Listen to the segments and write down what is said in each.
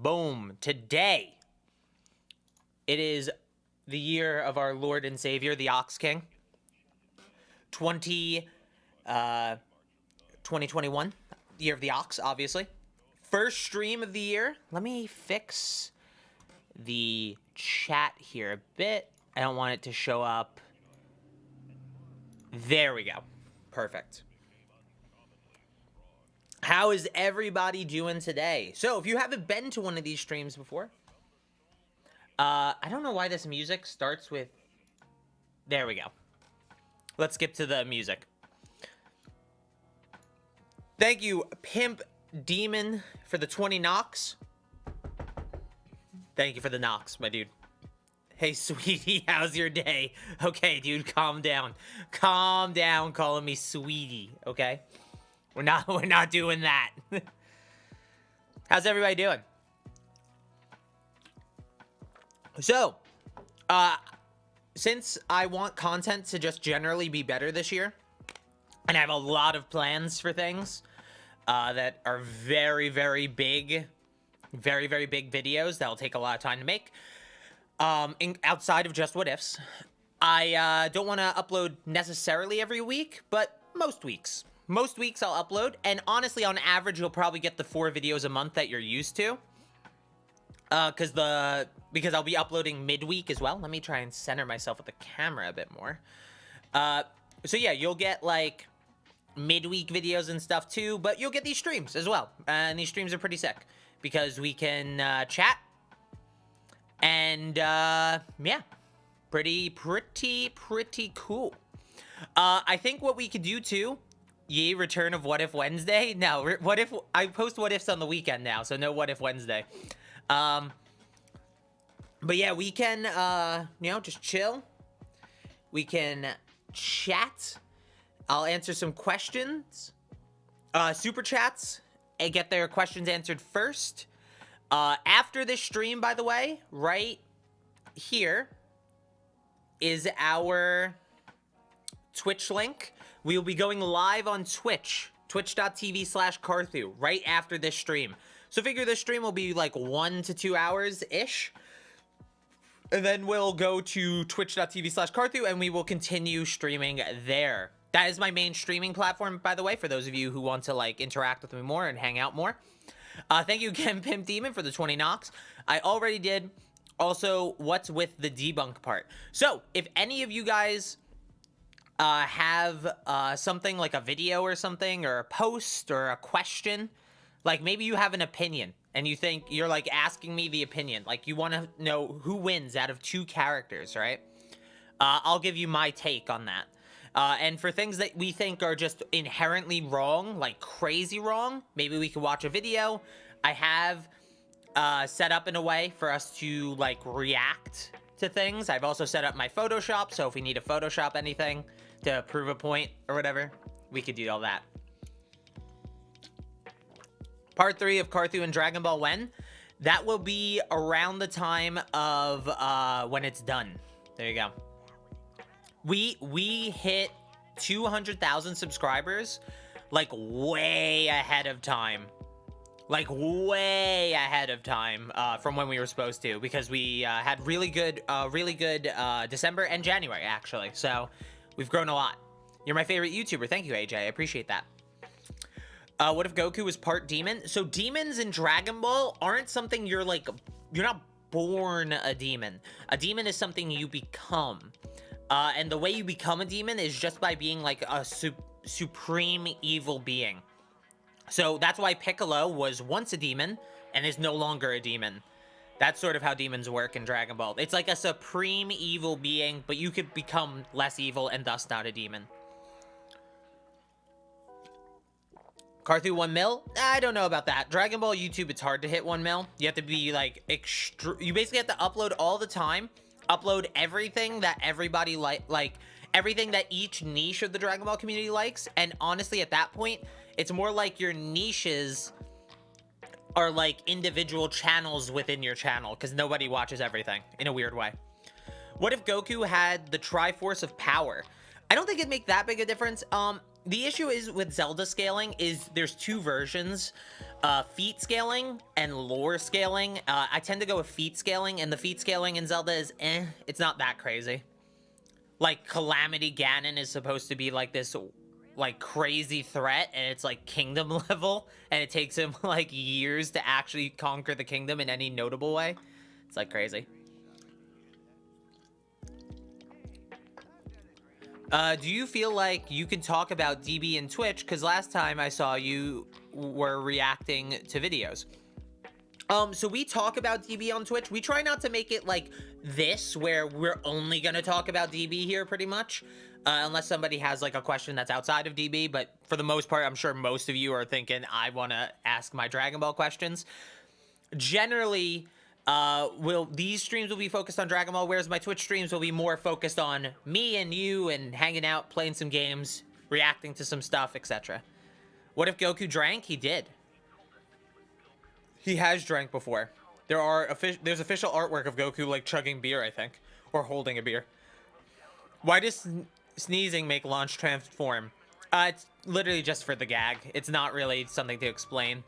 Boom. Today, it is the year of our Lord and Savior, the Ox King. 2021, year of the Ox, obviously. First stream of the year. Let me fix the chat here a bit. I don't want it to show up. There we go. Perfect. How is everybody doing today? So, if you haven't been to one of these streams before, I don't know why this music starts with... There we go. Let's skip to the music. Thank you, Pimp Demon, for the 20 knocks. Thank you for the knocks, my dude. Hey, sweetie, how's your day? Okay, dude, calm down. Calm down calling me sweetie, okay? We're not doing that. How's everybody doing? So, since I want content to just generally be better this year, and I have a lot of plans for things that are very, very big videos that'll take a lot of time to make, outside of just what ifs, I don't want to upload necessarily every week, but most weeks. Most weeks I'll upload, and honestly, on average, you'll probably get the 4 videos a month that you're used to. Because I'll be uploading midweek as well. Let me try and center myself with the camera a bit more. So yeah, you'll get like midweek videos and stuff too, but you'll get these streams as well. And these streams are pretty sick because we can chat. And yeah, pretty cool. I think what we could do too, yay, return of What If Wednesday. No, what if I post what ifs on the weekend now, so no What If Wednesday. But yeah, we can, you know, just chill. We can chat. I'll answer some questions. Super chats and get their questions answered first. After this stream, by the way, right here is our Twitch link. We will be going live on Twitch, twitch.tv/Carthu, right after this stream. So figure this stream will be like 1 to 2 hours-ish. And then we'll go to twitch.tv/Carthu and we will continue streaming there. That is my main streaming platform, by the way, for those of you who want to like interact with me more and hang out more. Thank you again, Pimp Demon, for the 20 knocks. I already did also what's with the debunk part. So if any of you guys have something like a video or something, or a post or a question, like maybe you have an opinion and you think you're like asking me the opinion, like you want to know who wins out of 2 characters, right? I'll give you my take on that. And for things that we think are just inherently wrong, like crazy wrong, maybe we could watch a video. I have set up in a way for us to like react to things. I've also set up my Photoshop, so if we need to Photoshop anything to prove a point or whatever, we could do all that. Part 3 of Carthu and Dragon Ball when? That will be around the time of when it's done. There you go. We hit 200,000 subscribers like way ahead of time. Like way ahead of time from when we were supposed to, because we had really good December and January actually. So we've grown a lot. You're my favorite YouTuber. Thank you, AJ. I appreciate that. What if Goku was part demon? So demons in Dragon Ball aren't something you're not born a demon. A demon is something you become. And the way you become a demon is just by being like a supreme evil being. So that's why Piccolo was once a demon and is no longer a demon. That's sort of how demons work in Dragon Ball. It's like a supreme evil being, but you could become less evil and thus not a demon. Carthu 1 mil? I don't know about that. Dragon Ball YouTube, it's hard to hit 1 mil. You have to be like you basically have to upload all the time. Upload everything that everybody like everything that each niche of the Dragon Ball community likes. And honestly, at that point, it's more like your niches are like individual channels within your channel, because nobody watches everything in a weird way. What if Goku had the Triforce of Power? I don't think it'd make that big a difference. The issue is with Zelda scaling is there's 2 versions Feat scaling and lore scaling. I tend to go with feat scaling, and the feat scaling in Zelda is it's not that crazy. Like, Calamity Ganon is supposed to be like this, like, crazy threat, and it's like kingdom level, and it takes him like years to actually conquer the kingdom in any notable way. It's like crazy. Do you feel like you can talk about DB in Twitch? Because last time I saw you were reacting to videos. So we talk about DB on Twitch. We try not to make it like this, where we're only going to talk about DB here pretty much. Unless somebody has like a question that's outside of DB. But for the most part, I'm sure most of you are thinking, I want to ask my Dragon Ball questions. Generally, these streams will be focused on Dragon Ball, whereas my Twitch streams will be more focused on me and you and hanging out, playing some games, reacting to some stuff, etc. What if Goku drank? He did. He has drank before. There's official artwork of Goku like chugging beer, I think, or holding a beer. Why does sneezing make launch transform? It's literally just for the gag. It's not really something to explain.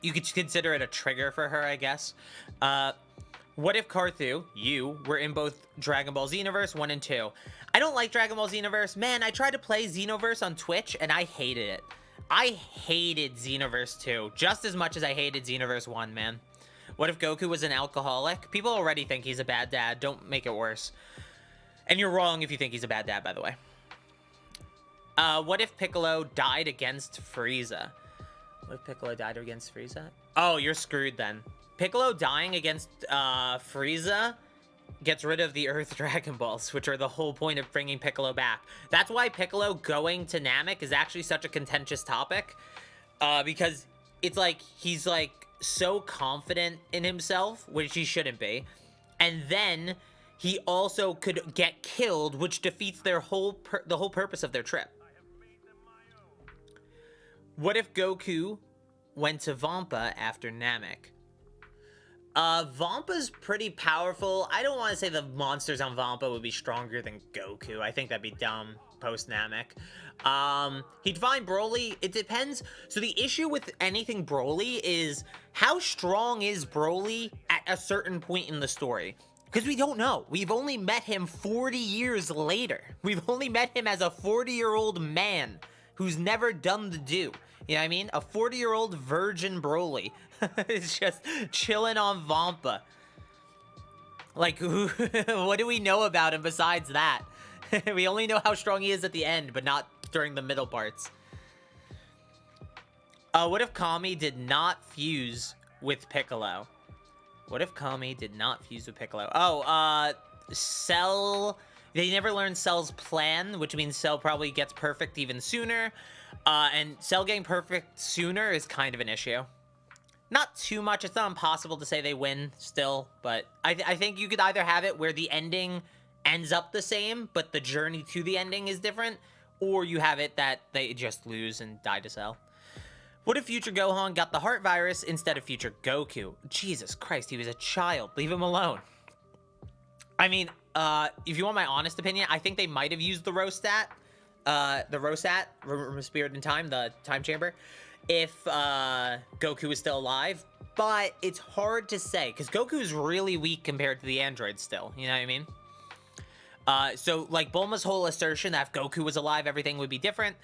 You could consider it a trigger for her, I guess. What if Karthu, you, were in both Dragon Ball Xenoverse 1 and 2? I don't like Dragon Ball Xenoverse. Man, I tried to play Xenoverse on Twitch, and I hated it. I hated Xenoverse 2 just as much as I hated Xenoverse 1, man. What if Goku was an alcoholic? People already think he's a bad dad. Don't make it worse. And you're wrong if you think he's a bad dad, by the way. What if Piccolo died against Frieza? What if Piccolo died against Frieza? Oh, you're screwed then. Piccolo dying against Frieza gets rid of the Earth Dragon Balls, which are the whole point of bringing Piccolo back. That's why Piccolo going to Namek is actually such a contentious topic. Because it's like, he's like so confident in himself, which he shouldn't be. And then he also could get killed, which defeats their the whole purpose of their trip. What if Goku went to Vampa after Namek? Vampa's pretty powerful. I don't want to say the monsters on Vampa would be stronger than Goku. I think that'd be dumb post-Namek. He'd find Broly. It depends. So the issue with anything Broly is how strong is Broly at a certain point in the story? Because we don't know. We've only met him 40 years later. We've only met him as a 40-year-old man who's never done the do. You know what I mean? A 40-year-old virgin Broly is just chilling on Vampa. Like, what do we know about him besides that? We only know how strong he is at the end, but not during the middle parts. What if Kami did not fuse with Piccolo? What if Kami did not fuse with Piccolo? Oh, Cell... They never learned Cell's plan, which means Cell probably gets perfect even sooner. And Cell getting perfect sooner is kind of an issue. Not too much. It's not impossible to say they win still, but I think you could either have it where the ending ends up the same, but the journey to the ending is different, or you have it that they just lose and die to Cell. What if Future Gohan got the heart virus instead of Future Goku? Jesus Christ, he was a child. Leave him alone. I mean, if you want my honest opinion, I think they might have used the Rostat, Spirit in Time, the time chamber, if Goku was still alive. But it's hard to say, because Goku's really weak compared to the androids still, you know what I mean? So, like, Bulma's whole assertion that if Goku was alive, everything would be different.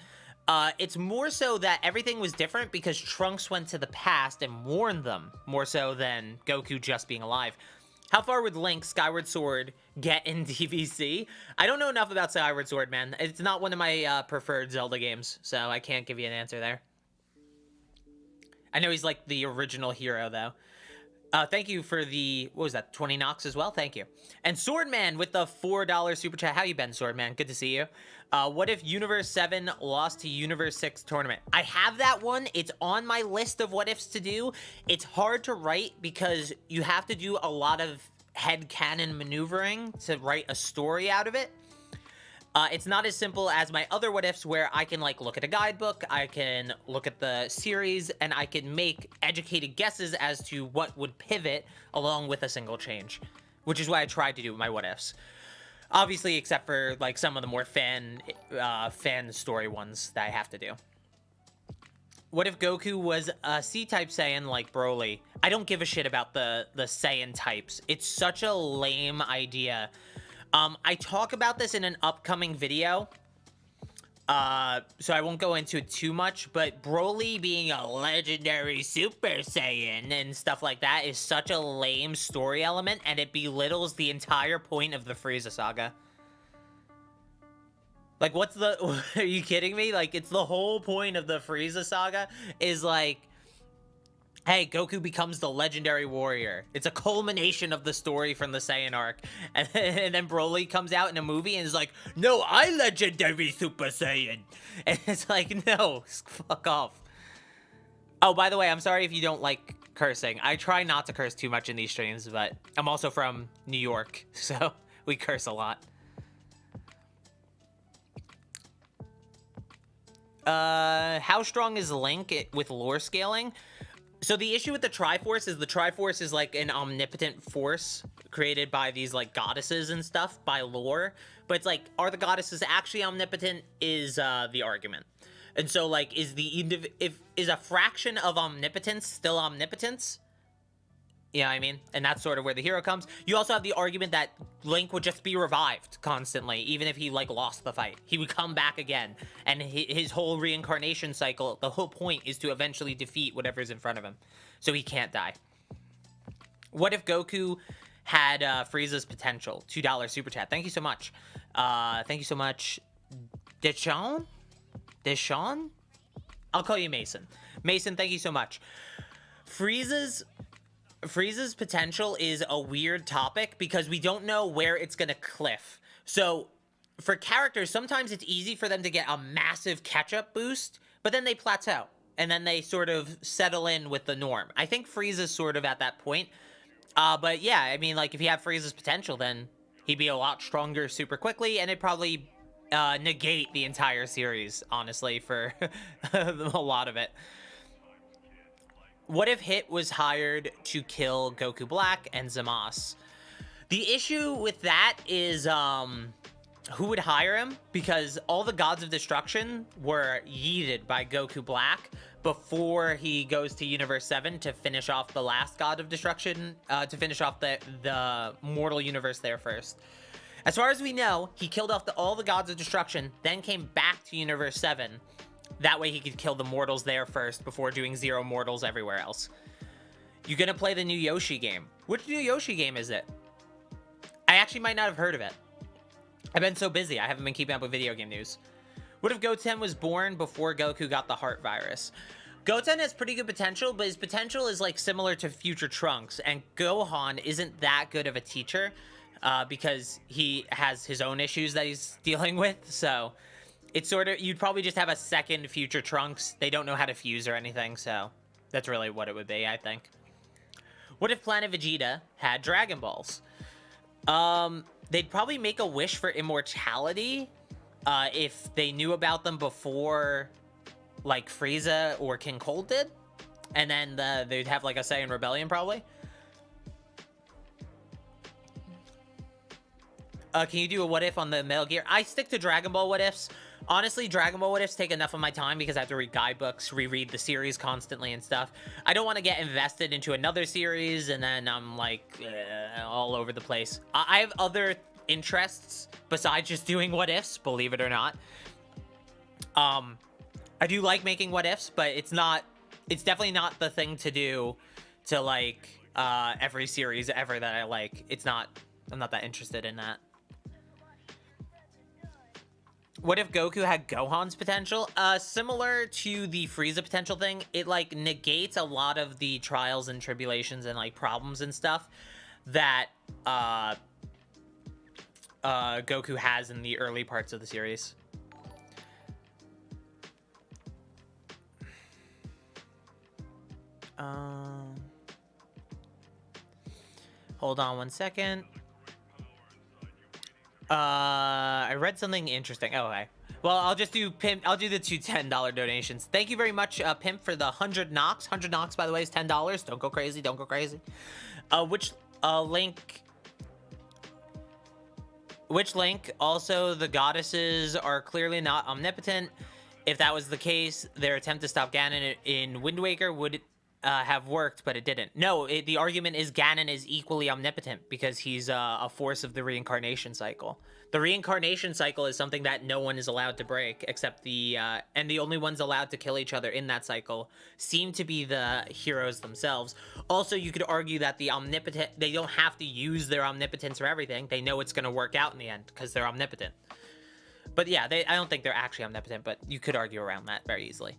It's more so that everything was different because Trunks went to the past and warned them, more so than Goku just being alive. How far would Link Skyward Sword get in DVC? I don't know enough about Skyward Sword, man. It's not one of my preferred Zelda games, so I can't give you an answer there. I know he's like the original hero, though. Thank you for the, what was that, 20 Nox as well? Thank you. And Swordman with the $4 super chat. How you been, Swordman? Good to see you. What if Universe 7 lost to Universe 6 tournament? I have that one. It's on my list of what ifs to do. It's hard to write because you have to do a lot of headcanon maneuvering to write a story out of it. It's not as simple as my other what ifs where I can like look at a guidebook, I can look at the series, and I can make educated guesses as to what would pivot along with a single change, which is what I tried to do with my what ifs. Obviously, except for like some of the more fan story ones that I have to do. What if Goku was a C-type Saiyan like Broly? I don't give a shit about the Saiyan types. It's such a lame idea. I talk about this in an upcoming video. So I won't go into it too much, but Broly being a legendary Super Saiyan and stuff like that is such a lame story element, and it belittles the entire point of the Frieza saga. Like, what's the... Are you kidding me? Like, it's the whole point of the Frieza saga is, like... Hey, Goku becomes the legendary warrior. It's a culmination of the story from the Saiyan arc. And then Broly comes out in a movie and is like, no, I legendary Super Saiyan. And it's like, no, fuck off. Oh, by the way, I'm sorry if you don't like cursing. I try not to curse too much in these streams, but I'm also from New York, so we curse a lot. How strong is Link with lore scaling? So the issue with the Triforce is the Triforce is like an omnipotent force created by these like goddesses and stuff by lore. But it's like, are the goddesses actually omnipotent is the argument. And so like, is a fraction of omnipotence still omnipotence? You know what I mean? And that's sort of where the hero comes. You also have the argument that Link would just be revived constantly, even if he, like, lost the fight. He would come back again. And his whole reincarnation cycle, the whole point is to eventually defeat whatever's in front of him. So he can't die. What if Goku had Frieza's potential? $2 super chat. Thank you so much. Thank you so much. Deshaun? I'll call you Mason. Mason, thank you so much. Frieza's potential is a weird topic because we don't know where it's going to cliff. So for characters, sometimes it's easy for them to get a massive catch-up boost, but then they plateau and then they sort of settle in with the norm. I think Frieza's sort of at that point. But yeah, I mean, like if you have Frieza's potential, then he'd be a lot stronger super quickly, and it'd probably negate the entire series, honestly, for a lot of it. What if Hit was hired to kill Goku Black and Zamasu? The issue with that is, who would hire him? Because all the Gods of Destruction were yeeted by Goku Black before he goes to Universe 7 to finish off the last God of Destruction, to finish off the mortal universe there first. As far as we know, he killed off all the Gods of Destruction, then came back to Universe 7. That way he could kill the mortals there first before doing zero mortals everywhere else. You're gonna play the new Yoshi game. Which new Yoshi game is it? I actually might not have heard of it. I've been so busy, I haven't been keeping up with video game news. What if Goten was born before Goku got the heart virus? Goten has pretty good potential, but his potential is like similar to future Trunks, and Gohan isn't that good of a teacher because he has his own issues that he's dealing with, so... It's sort of, you'd probably just have a second future Trunks. They don't know how to fuse or anything, so that's really what it would be, I think. What if Planet Vegeta had Dragon Balls? They'd probably make a wish for immortality if they knew about them before, like, Frieza or King Cold did. And then they'd have, like, a Saiyan Rebellion, probably. Can you do a what if on the Metal Gear? I stick to Dragon Ball what ifs. Honestly, Dragon Ball what ifs take enough of my time because I have to read guidebooks, reread the series constantly and stuff. I don't want to get invested into another series and then I'm like all over the place. I have other interests besides just doing what ifs, believe it or not. I do like making what ifs, but it's definitely not the thing to do to like every series ever that I like. I'm not that interested in that. What if Goku had Gohan's potential? Similar to the Frieza potential thing, it like negates a lot of the trials and tribulations and like problems and stuff that Goku has in the early parts of the series. Hold on one second. I read something interesting. Oh, okay. Well, I'll just do Pimp. I'll do the two $10 donations. Thank you very much, Pimp, for the 100 Nox. 100 Nox, by the way, is $10. Don't go crazy. Don't go crazy. Which link? Also, the goddesses are clearly not omnipotent. If that was the case, their attempt to stop Ganon in Wind Waker would have worked, but it didn't. No, the argument is Ganon is equally omnipotent because he's a force of the reincarnation cycle. The reincarnation cycle is something that no one is allowed to break, except and the only ones allowed to kill each other in that cycle seem to be the heroes themselves. Also, you could argue that the omnipotent, they don't have to use their omnipotence for everything. They know it's going to work out in the end because they're omnipotent. But yeah, I don't think they're actually omnipotent, but you could argue around that very easily.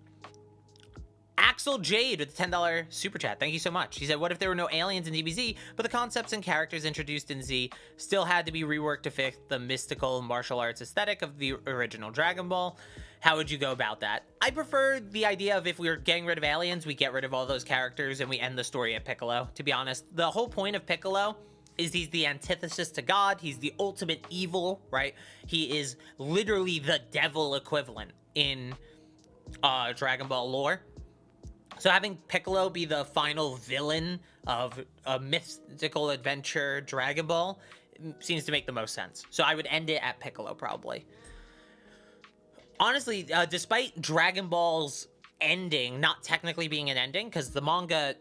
Axel Jade with the $10 super chat. Thank you so much. He said, what if there were no aliens in DBZ, but the concepts and characters introduced in Z still had to be reworked to fit the mystical martial arts aesthetic of the original Dragon Ball? How would you go about that? I prefer the idea of if we were getting rid of aliens, we get rid of all those characters and we end the story at Piccolo, to be honest. The whole point of Piccolo is he's the antithesis to God. He's the ultimate evil, right? He is literally the devil equivalent in Dragon Ball lore. So having Piccolo be the final villain of a mystical adventure Dragon Ball seems to make the most sense. So I would end it at Piccolo, probably. Honestly, despite Dragon Ball's ending not technically being an ending, because the manga,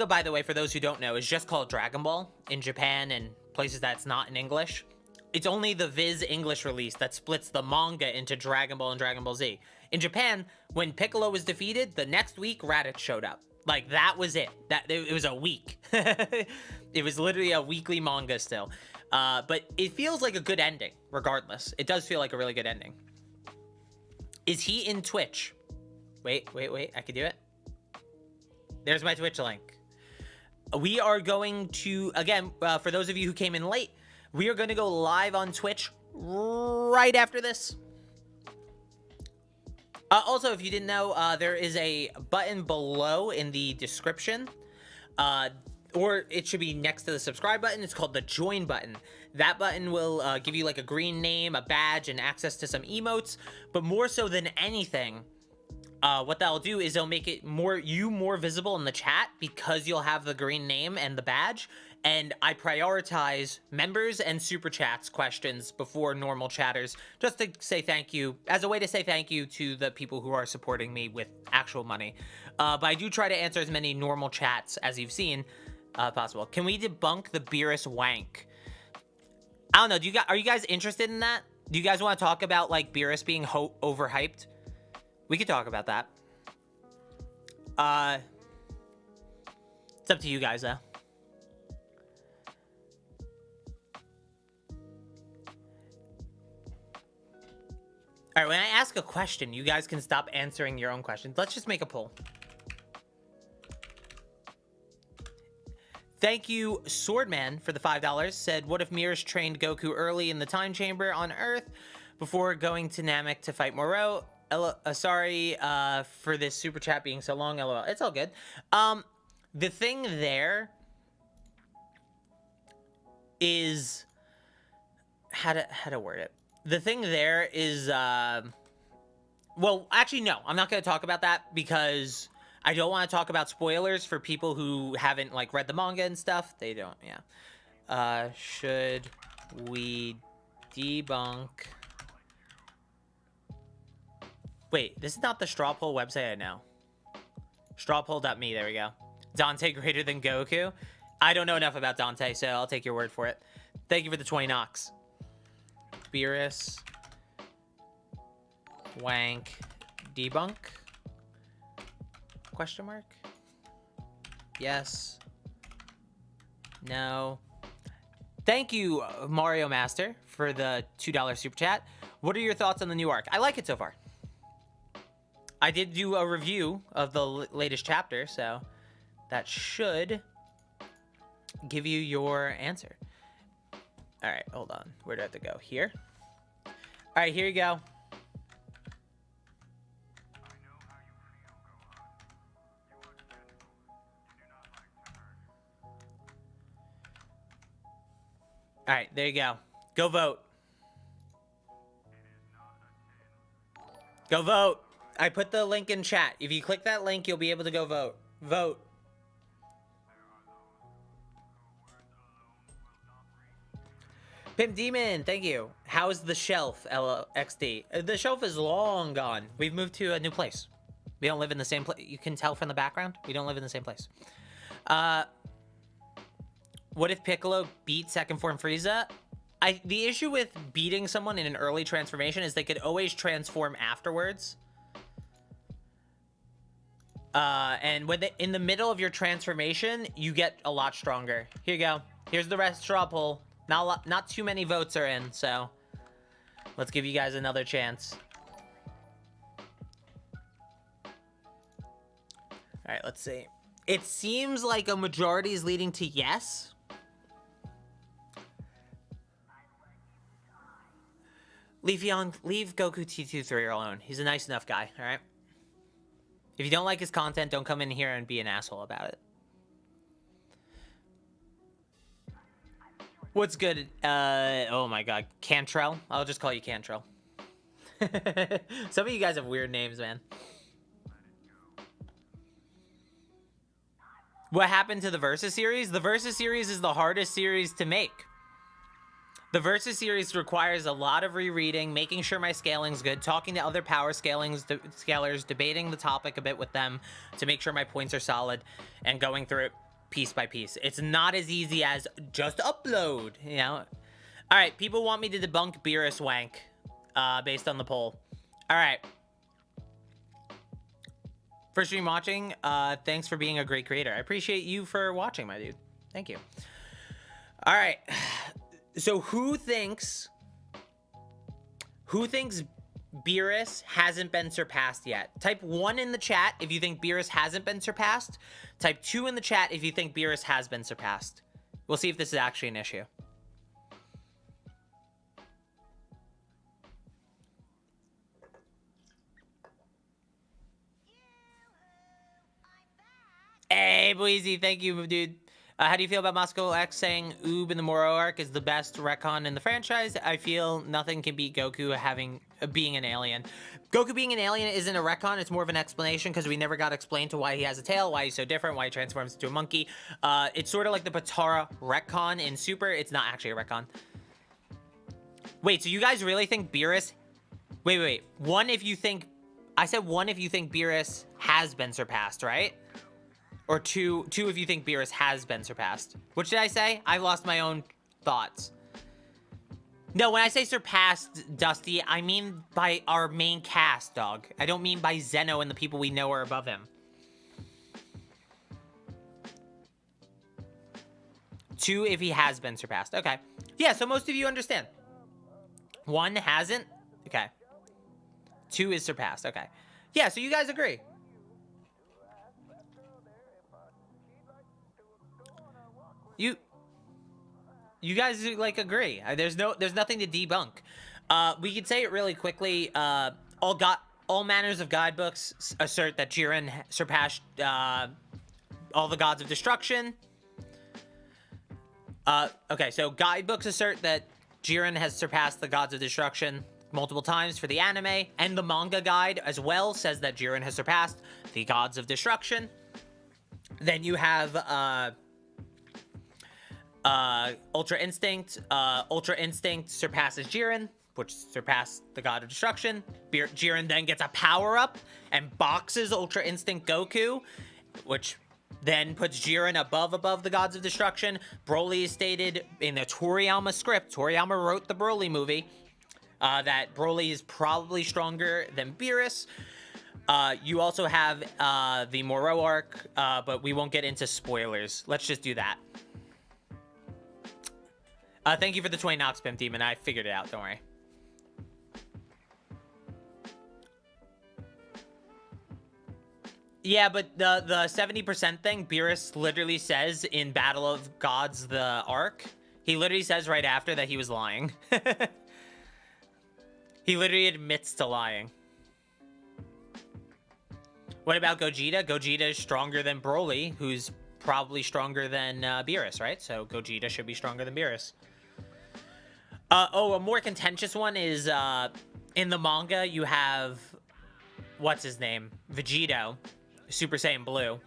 by the way, for those who don't know, is just called Dragon Ball in Japan and places that's not in English. It's only the Viz English release that splits the manga into Dragon Ball and Dragon Ball Z. In Japan, when Piccolo was defeated, the next week Raditz showed up. Like, that was it. It was a week. It was literally a weekly manga still. But it feels like a good ending, regardless. It does feel like a really good ending. Is he in Twitch? Wait. I can do it. There's my Twitch link. We are going to, again, for those of you who came in late, we are going to go live on Twitch right after this. Also, if you didn't know, there is a button below in the description, or it should be next to the subscribe button. It's called the join button. That button will give you like a green name, a badge, and access to some emotes. But more so than anything, what that'll do is it'll make it more visible in the chat because you'll have the green name and the badge. And I prioritize members and super chats questions before normal chatters, just to say thank you, as a way to say thank you to the people who are supporting me with actual money. But I do try to answer as many normal chats as you've seen possible. Can we debunk the Beerus wank? I don't know. Are you guys interested in that? Do you guys want to talk about like Beerus being overhyped? We could talk about that. It's up to you guys though. All right, when I ask a question, you guys can stop answering your own questions. Let's just make a poll. Thank you, Swordman, for the $5. Said, what if Mirrors trained Goku early in the time chamber on Earth before going to Namek to fight Moro? Sorry for this super chat being so long, LOL. It's all good. The thing there is... How to word it? The thing there is, well, actually, no, I'm not going to talk about that because I don't want to talk about spoilers for people who haven't, like, read the manga and stuff. They don't, yeah. Should we debunk... Wait, this is not the straw poll website I know. Strawpoll.me, there we go. Dante greater than Goku? I don't know enough about Dante, so I'll take your word for it. Thank you for the 20 knocks. Beerus wank debunk? Question mark? Yes. No. Thank you, Mario Master, for the $2 super chat. What are your thoughts on the new arc? I like it so far. I did do a review of the latest chapter, so that should give you your answer. All right, hold on. Where do I have to go? Here? All right, here you go. All right, there you go. Go vote. Go vote. I put the link in chat. If you click that link, you'll be able to go vote. Vote. Pimp Demon, thank you. How's the shelf, LXD? The shelf is long gone. We've moved to a new place. We don't live in the same place. You can tell from the background. We don't live in the same place. What if Piccolo beat second form Frieza? The issue with beating someone in an early transformation is they could always transform afterwards. And when in the middle of your transformation, you get a lot stronger. Here you go. Here's the rest straw poll. Not too many votes are in, so let's give you guys another chance. All right, let's see. It seems like a majority is leading to yes. Leave Goku T23 alone. He's a nice enough guy, all right? If you don't like his content, don't come in here and be an asshole about it. What's good? Oh my god. Cantrell? I'll just call you Cantrell. Some of you guys have weird names, man. What happened to the Versus series? The Versus series is the hardest series to make. The Versus series requires a lot of rereading, making sure my scaling's good, talking to other power scalers, debating the topic a bit with them to make sure my points are solid, and going through it piece by piece. It's not as easy as just upload, you know? All right, people want me to debunk Beerus Wank based on the poll. All right. First stream watching, thanks for being a great creator. I appreciate you for watching, my dude. Thank you. All right. So who thinks Beerus hasn't been surpassed yet? Type 1 in the chat if you think Beerus hasn't been surpassed. Type 2 in the chat if you think Beerus has been surpassed. We'll see if this is actually an issue. Hey, Bleezy, thank you, dude. How do you feel about Moscow X saying Oob in the Moro arc is the best retcon in the franchise? I feel nothing can beat Goku being an alien. Goku being an alien isn't a retcon, it's more of an explanation because we never got explained to why he has a tail, why he's so different, why he transforms into a monkey. It's sort of like the Patara retcon in Super. It's not actually a retcon. Wait, so you guys really think Beerus... Wait. One if you think... I said one if you think Beerus has been surpassed, right? Or two if you think Beerus has been surpassed. What did I say? I lost my own thoughts. No, when I say surpassed, Dusty, I mean by our main cast, dog. I don't mean by Zeno and the people we know are above him. 2 if he has been surpassed. Okay. Yeah, so most of you understand. 1 hasn't? Okay. 2 is surpassed. Okay. Yeah, so you guys agree. You guys like agree. There's nothing to debunk. We could say it really quickly. All manners of guidebooks assert that Jiren surpassed all the gods of destruction. Okay, so guidebooks assert that Jiren has surpassed the gods of destruction multiple times for the anime, and the manga guide as well says that Jiren has surpassed the gods of destruction. Then you have Ultra Instinct. Ultra Instinct surpasses Jiren, which surpassed the god of destruction. Jiren then gets a power-up and boxes Ultra Instinct Goku, which then puts Jiren above the gods of destruction. Broly is stated in the Toriyama script. Toriyama wrote the Broly movie. That Broly is probably stronger than Beerus. You also have the Moro arc, but we won't get into spoilers. Let's just do that. Thank you for the 20 Nox, Pimp Demon. I figured it out, don't worry. Yeah, but the 70% thing, Beerus literally says in Battle of Gods, the arc, he literally says right after that he was lying. He literally admits to lying. What about Gogeta? Gogeta is stronger than Broly, who's probably stronger than Beerus, right? So Gogeta should be stronger than Beerus. A more contentious one is in the manga you have what's his name, Vegito, Super Saiyan Blue.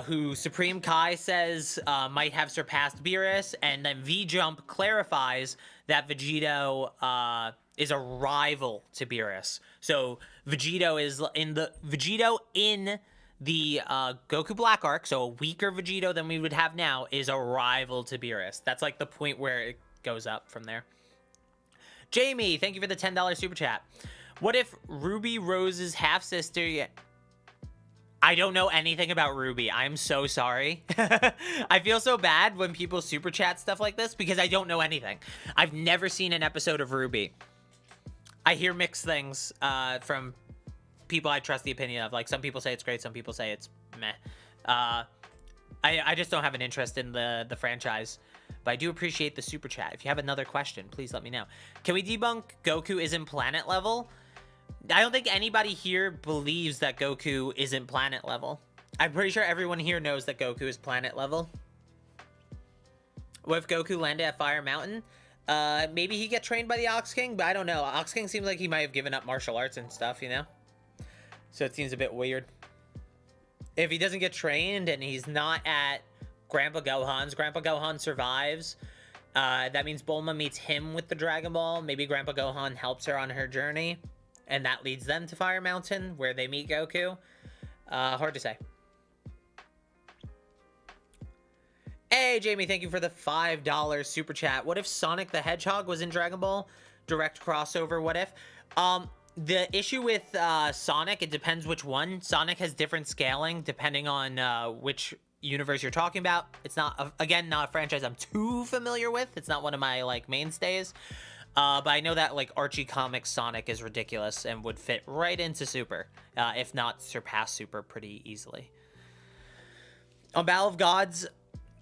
who Supreme Kai says might have surpassed Beerus, and then V-Jump clarifies that Vegito is a rival to Beerus. So Vegito in the Goku Black arc, so a weaker Vegito than we would have now, is a rival to Beerus. That's like the point where it goes up from there. Jamie, thank you for the $10 super chat. What if Ruby Rose's half-sister... I don't know anything about Ruby. I'm so sorry. I feel so bad when people super chat stuff like this because I don't know anything. I've never seen an episode of Ruby. I hear mixed things from people I trust the opinion of. Like, some people say it's great, some people say it's meh. I just don't have an interest in the franchise. But I do appreciate the super chat. If you have another question, please let me know. Can we debunk Goku isn't planet level? I don't think anybody here believes that Goku isn't planet level. I'm pretty sure everyone here knows that Goku is planet level. What if Goku landed at Fire Mountain? Maybe he get trained by the Ox King, but I don't know. Ox King seems like he might have given up martial arts and stuff, you know? So it seems a bit weird. If he doesn't get trained and he's not at Grandpa Gohan survives. That means Bulma meets him with the Dragon Ball. Maybe Grandpa Gohan helps her on her journey. And that leads them to Fire Mountain, where they meet Goku. Hard to say. Hey, Jamie, thank you for the $5 super chat. What if Sonic the Hedgehog was in Dragon Ball? Direct crossover, what if? The issue with Sonic, it depends which one. Sonic has different scaling depending on which universe you're talking about. It's not, again, not a franchise I'm too familiar with. It's not one of my, like, mainstays. But I know that, like, Archie Comics Sonic is ridiculous and would fit right into Super, if not surpass Super pretty easily. On Battle of Gods,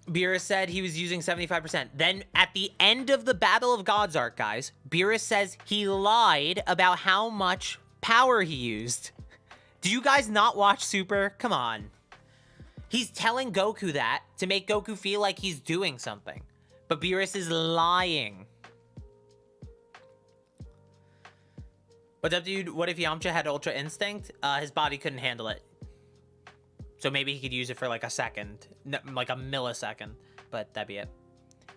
Beerus said he was using 75%. Then, at the end of the Battle of Gods arc, guys, Beerus says he lied about how much power he used. Do you guys not watch Super? Come on. He's telling Goku that to make Goku feel like he's doing something. But Beerus is lying. What's up, dude? What if Yamcha had Ultra Instinct? His body couldn't handle it. So maybe he could use it for like a second. No, like a millisecond. But that'd be it.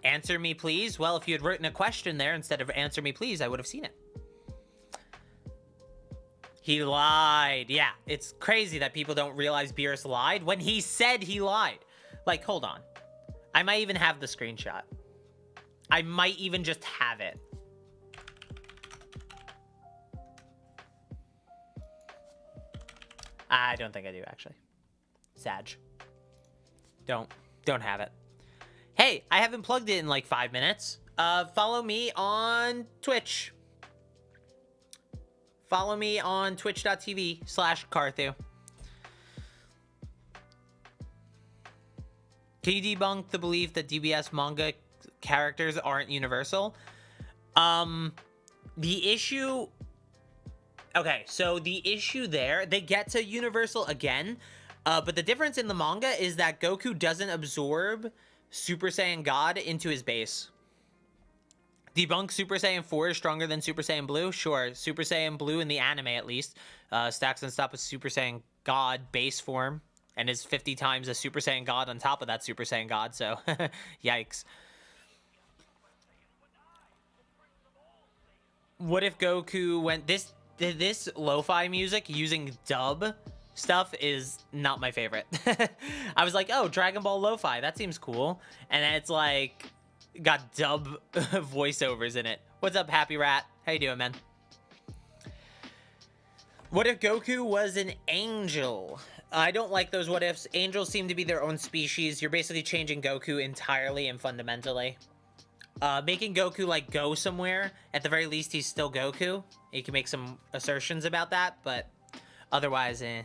Answer me, please. Well, if you had written a question there instead of answer me, please, I would have seen it. He lied. Yeah, it's crazy that people don't realize Beerus lied when he said he lied. Like, hold on. I might even have the screenshot. I might even just have it. I don't think I do, actually. Sag. Don't have it. Hey, I haven't plugged it in like 5 minutes. Follow me on Twitch. Follow me on twitch.tv/Carthu. Can you debunk the belief that DBS manga characters aren't universal? The issue... Okay, so the issue there, they get to universal again, but the difference in the manga is that Goku doesn't absorb Super Saiyan God into his base. Debunk Super Saiyan 4 is stronger than Super Saiyan Blue? Sure, Super Saiyan Blue in the anime at least stacks and stop with Super Saiyan God base form and is 50 times a Super Saiyan God on top of that Super Saiyan God, so yikes. What if Goku went... This lo-fi music using dub stuff is not my favorite. I was like, oh, Dragon Ball lo-fi, that seems cool. And then it's like, got dub voiceovers in it. What's up, Happy Rat? How you doing, man? What if Goku was an angel? I don't like those what ifs. Angels seem to be their own species. You're basically changing Goku entirely and fundamentally. Making Goku, like, go somewhere, at the very least, he's still Goku. You can make some assertions about that, but otherwise, eh.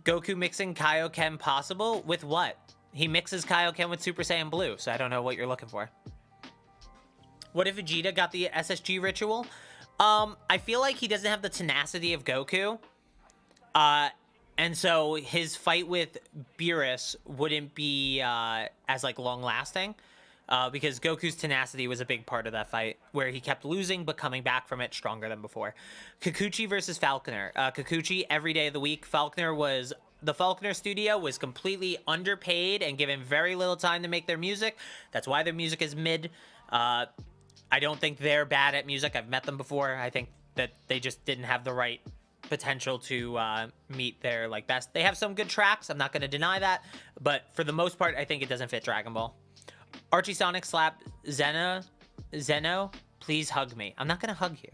Goku mixing Kaioken possible? With what? He mixes Kaioken with Super Saiyan Blue, so I don't know what you're looking for. What if Vegeta got the SSG ritual? I feel like he doesn't have the tenacity of Goku. And so his fight with Beerus wouldn't be as, like, long-lasting. Because Goku's tenacity was a big part of that fight, where he kept losing but coming back from it stronger than before. Kikuchi versus Falconer. Kikuchi every day of the week. Falconer was the Faulkner studio was completely underpaid and given very little time to make their music. That's why their music is mid. I don't think they're bad at music. I've met them before. I think that they just didn't have the right potential to meet their like best. They have some good tracks. I'm not going to deny that. But for the most part, I think it doesn't fit Dragon Ball. Archie Sonic slap Zeno, please hug me. I'm not going to hug you.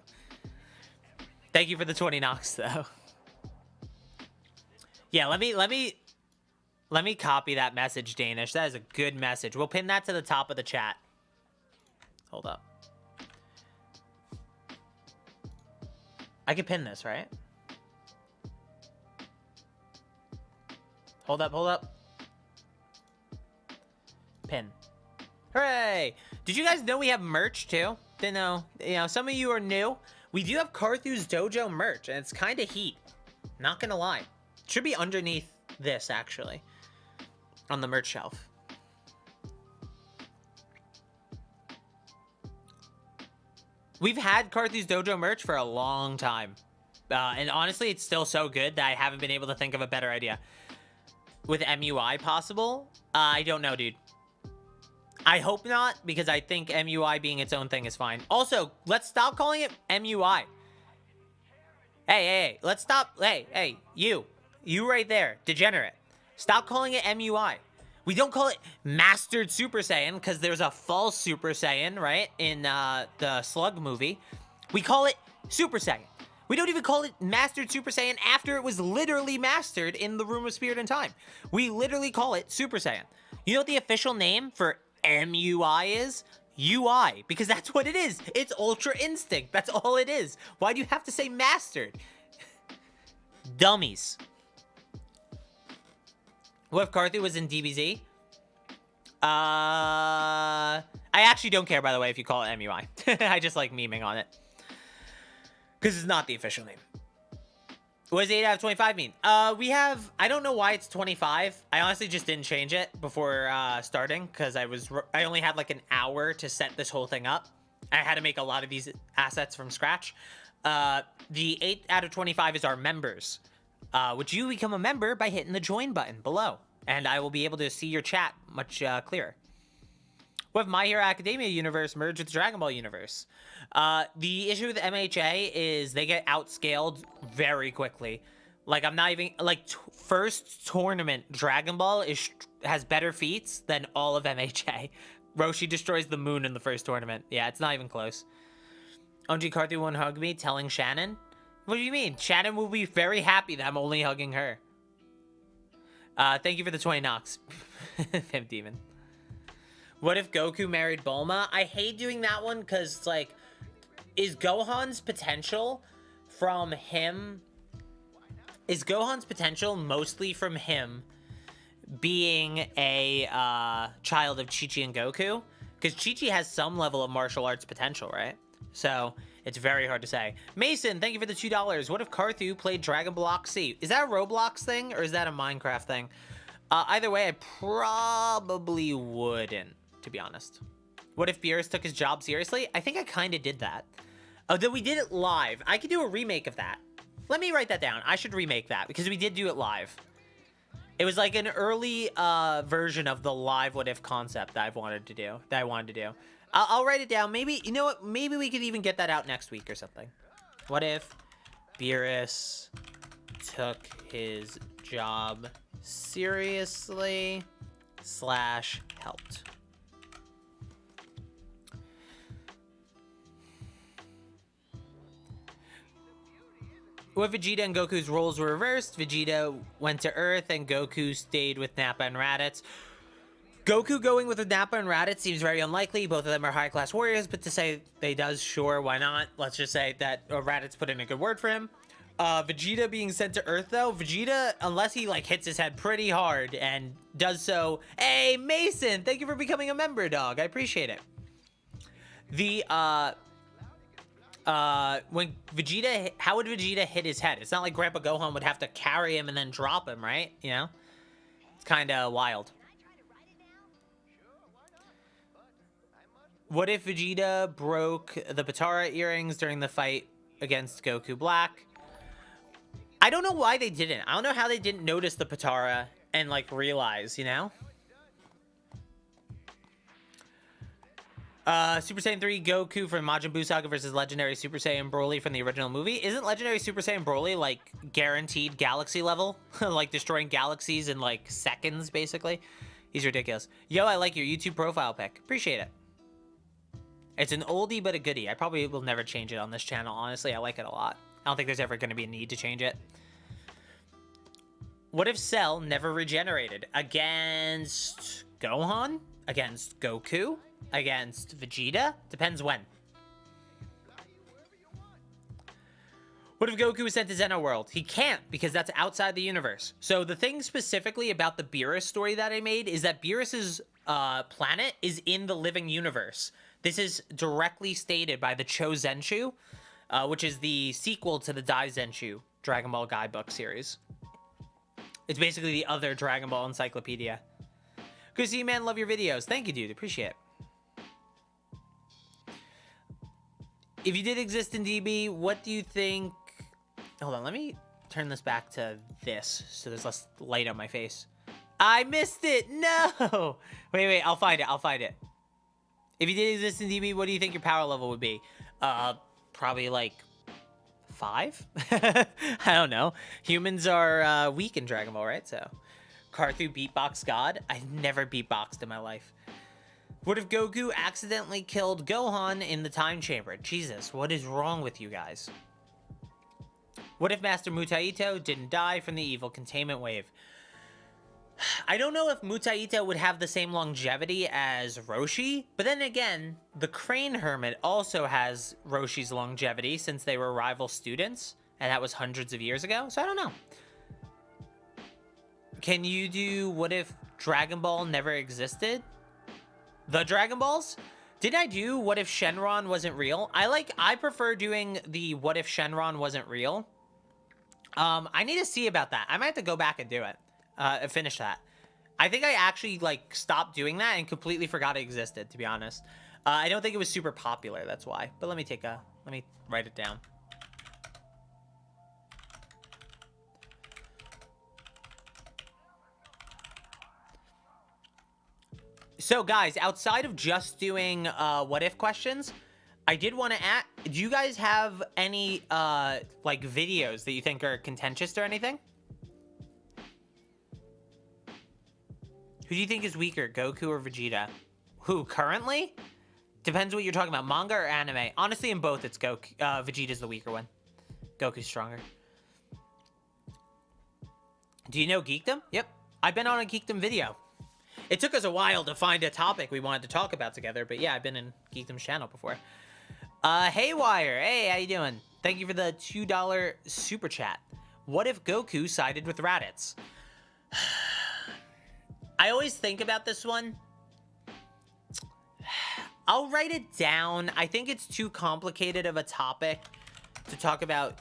Thank you for the 20 knocks, though. Yeah, let me copy that message, Danish. That is a good message. We'll pin that to the top of the chat. Hold up. I can pin this, right? Hold up. Pin. Hooray! Did you guys know we have merch, too? Didn't know. You know, some of you are new. We do have Carthu's Dojo merch, and it's kind of heat. Not gonna lie. It should be underneath this, actually. On the merch shelf. We've had Carthu's Dojo merch for a long time. And honestly, it's still so good that I haven't been able to think of a better idea. With MUI possible? I don't know, dude. I hope not, because I think MUI being its own thing is fine. Also, let's stop calling it MUI. Hey, let's stop. Hey, you right there, degenerate. Stop calling it MUI. We don't call it Mastered Super Saiyan, because there's a false Super Saiyan, right, in the Slug movie. We call it Super Saiyan. We don't even call it Mastered Super Saiyan after it was literally mastered in the Room of Spirit and Time. We literally call it Super Saiyan. You know what the official name for MUI is? UI, because that's what it is. It's Ultra Instinct. That's all it is. Why do you have to say mastered? Dummies. What if Carthu was in DBZ? I actually don't care, by the way, if you call it MUI. I just like memeing on it. Because it's not the official name. What does 8 out of 25 mean? We have, I don't know why it's 25. I honestly just didn't change it before starting because I only had like an hour to set this whole thing up. I had to make a lot of these assets from scratch. The 8 out of 25 is our members, which you become a member by hitting the join button below. And I will be able to see your chat much clearer. What if My Hero Academia universe merged with Dragon Ball universe? The issue with MHA is they get outscaled very quickly. Like, I'm not even, like, first tournament Dragon Ball has better feats than all of MHA. Roshi destroys the moon in the first tournament. Yeah, it's not even close. OG Carthu won't hug me, telling Shannon. What do you mean? Shannon will be very happy that I'm only hugging her. Thank you for the 20 knocks. Pimp Demon. What if Goku married Bulma? I hate doing that one because it's like, is Gohan's potential mostly from him being a child of Chi-Chi and Goku? Because Chi-Chi has some level of martial arts potential, right? So it's very hard to say. Mason, thank you for the $2. What if Carthu played Dragon Block C? Is that a Roblox thing or is that a Minecraft thing? Either way, I probably wouldn't, to be honest. What if Beerus took his job seriously? I think I kind of did that. Oh, then we did it live. I could do a remake of that. Let me write that down. I should remake that because we did do it live. It was like an early version of the live what if concept that I wanted to do. I'll write it down. Maybe, you know what? Maybe we could even get that out next week or something. What if Beerus took his job seriously / helped? What if Vegeta and Goku's roles were reversed? Vegeta went to Earth and Goku stayed with Nappa and Raditz. Goku going with Nappa and Raditz seems very unlikely. Both of them are high-class warriors, but to say they does, sure, why not? Let's just say that Raditz put in a good word for him. Vegeta being sent to Earth, though. Vegeta, unless he, like, hits his head pretty hard and does so... Hey, Mason! Thank you for becoming a member, dog. I appreciate it. When Vegeta... How would Vegeta hit his head? It's not like Grandpa Gohan would have to carry him and then drop him, right? You know? It's kind of wild. What if Vegeta broke the Potara earrings during the fight against Goku Black? I don't know why they didn't. I don't know how they didn't notice the Potara and, like, realize, you know? Super Saiyan 3 Goku from Majin Buu Saga versus Legendary Super Saiyan Broly from the original movie. Isn't Legendary Super Saiyan Broly, like, guaranteed galaxy level? Like, destroying galaxies in, like, seconds, basically? He's ridiculous. Yo, I like your YouTube profile pic. Appreciate it. It's an oldie but a goodie. I probably will never change it on this channel, honestly. I like it a lot. I don't think there's ever going to be a need to change it. What if Cell never regenerated? Against Gohan? Against Goku? Against Vegeta? Depends when. What if Goku was sent to Xeno World? He can't, because that's outside the universe. So the thing specifically about the Beerus story that I made is that Beerus's planet is in the living universe. This is directly stated by the Chozenshu, which is the sequel to the Daizenshu Dragon Ball Guidebook series. It's basically the other Dragon Ball encyclopedia. Good to see you, man. Love your videos. Thank you, dude. Appreciate it. If you did exist in DB, what do you think... Hold on, let me turn this back to this so there's less light on my face. I missed it! No! Wait, I'll find it. I'll find it. If you did exist in DB, what do you think your power level would be? Probably like 5? I don't know. Humans are weak in Dragon Ball, right? So, Karthu beatbox god? I've never beatboxed in my life. What if Goku accidentally killed Gohan in the time chamber? Jesus, what is wrong with you guys? What if Master Mutaito didn't die from the evil containment wave? I don't know if Mutaito would have the same longevity as Roshi, but then again, the Crane Hermit also has Roshi's longevity since they were rival students, and that was hundreds of years ago, so I don't know. Can you do what if Dragon Ball never existed? The Dragon Balls? Did I do what if Shenron wasn't real? I prefer doing the what if Shenron wasn't real. I need to see about that. I might have to go back and do it. Finish that. I think I actually, like, stopped doing that and completely forgot it existed, to be honest. I don't think it was super popular, that's why. But let me write it down. So, guys, outside of just doing what if questions, I did want to ask, do you guys have any, like, videos that you think are contentious or anything? Who do you think is weaker, Goku or Vegeta? Who, currently? Depends what you're talking about, manga or anime. Honestly, in both, it's Goku. Vegeta's the weaker one. Goku's stronger. Do you know Geekdom? Yep. I've been on a Geekdom video. It took us a while to find a topic we wanted to talk about together, but yeah, I've been in Geekdom's channel before. Haywire, hey, how you doing? Thank you for the $2 super chat. What if Goku sided with Raditz? I always think about this one. I'll write it down. I think it's too complicated of a topic to talk about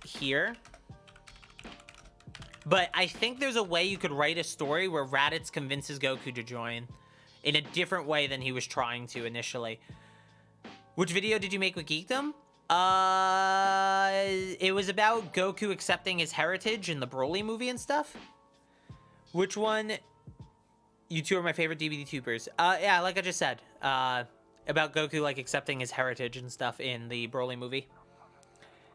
here. But I think there's a way you could write a story where Raditz convinces Goku to join in a different way than he was trying to initially. Which video did you make with Geekdom? It was about Goku accepting his heritage in the Broly movie and stuff. Which one? You two are my favorite DVD tubers. Yeah, like I just said, about Goku, like, accepting his heritage and stuff in the Broly movie.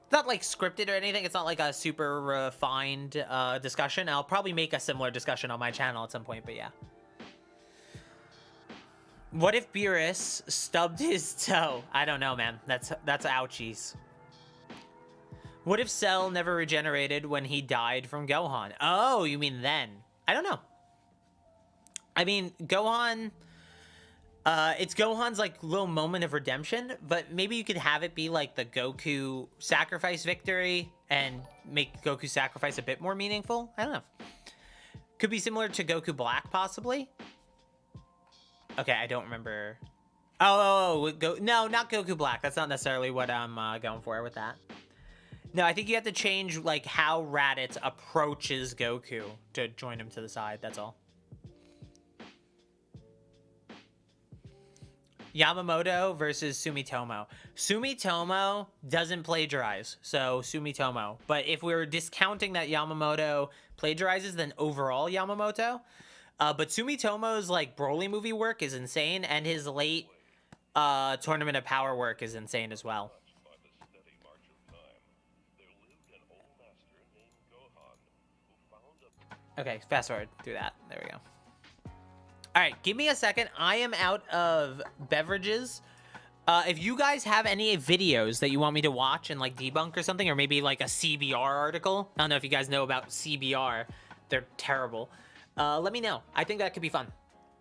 It's not, like, scripted or anything. It's not, like, a super refined discussion. I'll probably make a similar discussion on my channel at some point, but yeah. What if Beerus stubbed his toe? I don't know, man. That's ouchies. What if Cell never regenerated when he died from Gohan? Oh, you mean then? I don't know. I mean, Gohan... it's Gohan's, like, little moment of redemption, but maybe you could have it be, like, the Goku sacrifice victory and make Goku sacrifice a bit more meaningful. I don't know. Could be similar to Goku Black, possibly. Okay, I don't remember. No, not Goku Black. That's not necessarily what I'm going for with that. No, I think you have to change, like, how Raditz approaches Goku to join him to the side. That's all. Yamamoto versus Sumitomo. Sumitomo doesn't plagiarize, so Sumitomo. But if we're discounting that Yamamoto plagiarizes, then overall Yamamoto. But Sumitomo's like Broly movie work is insane, and his late Tournament of Power work is insane as well. Okay, fast forward through that. There we go. All right, give me a second. I am out of beverages. If you guys have any videos that you want me to watch and like debunk or something, or maybe like a CBR article. I don't know if you guys know about CBR. They're terrible. Let me know. I think that could be fun.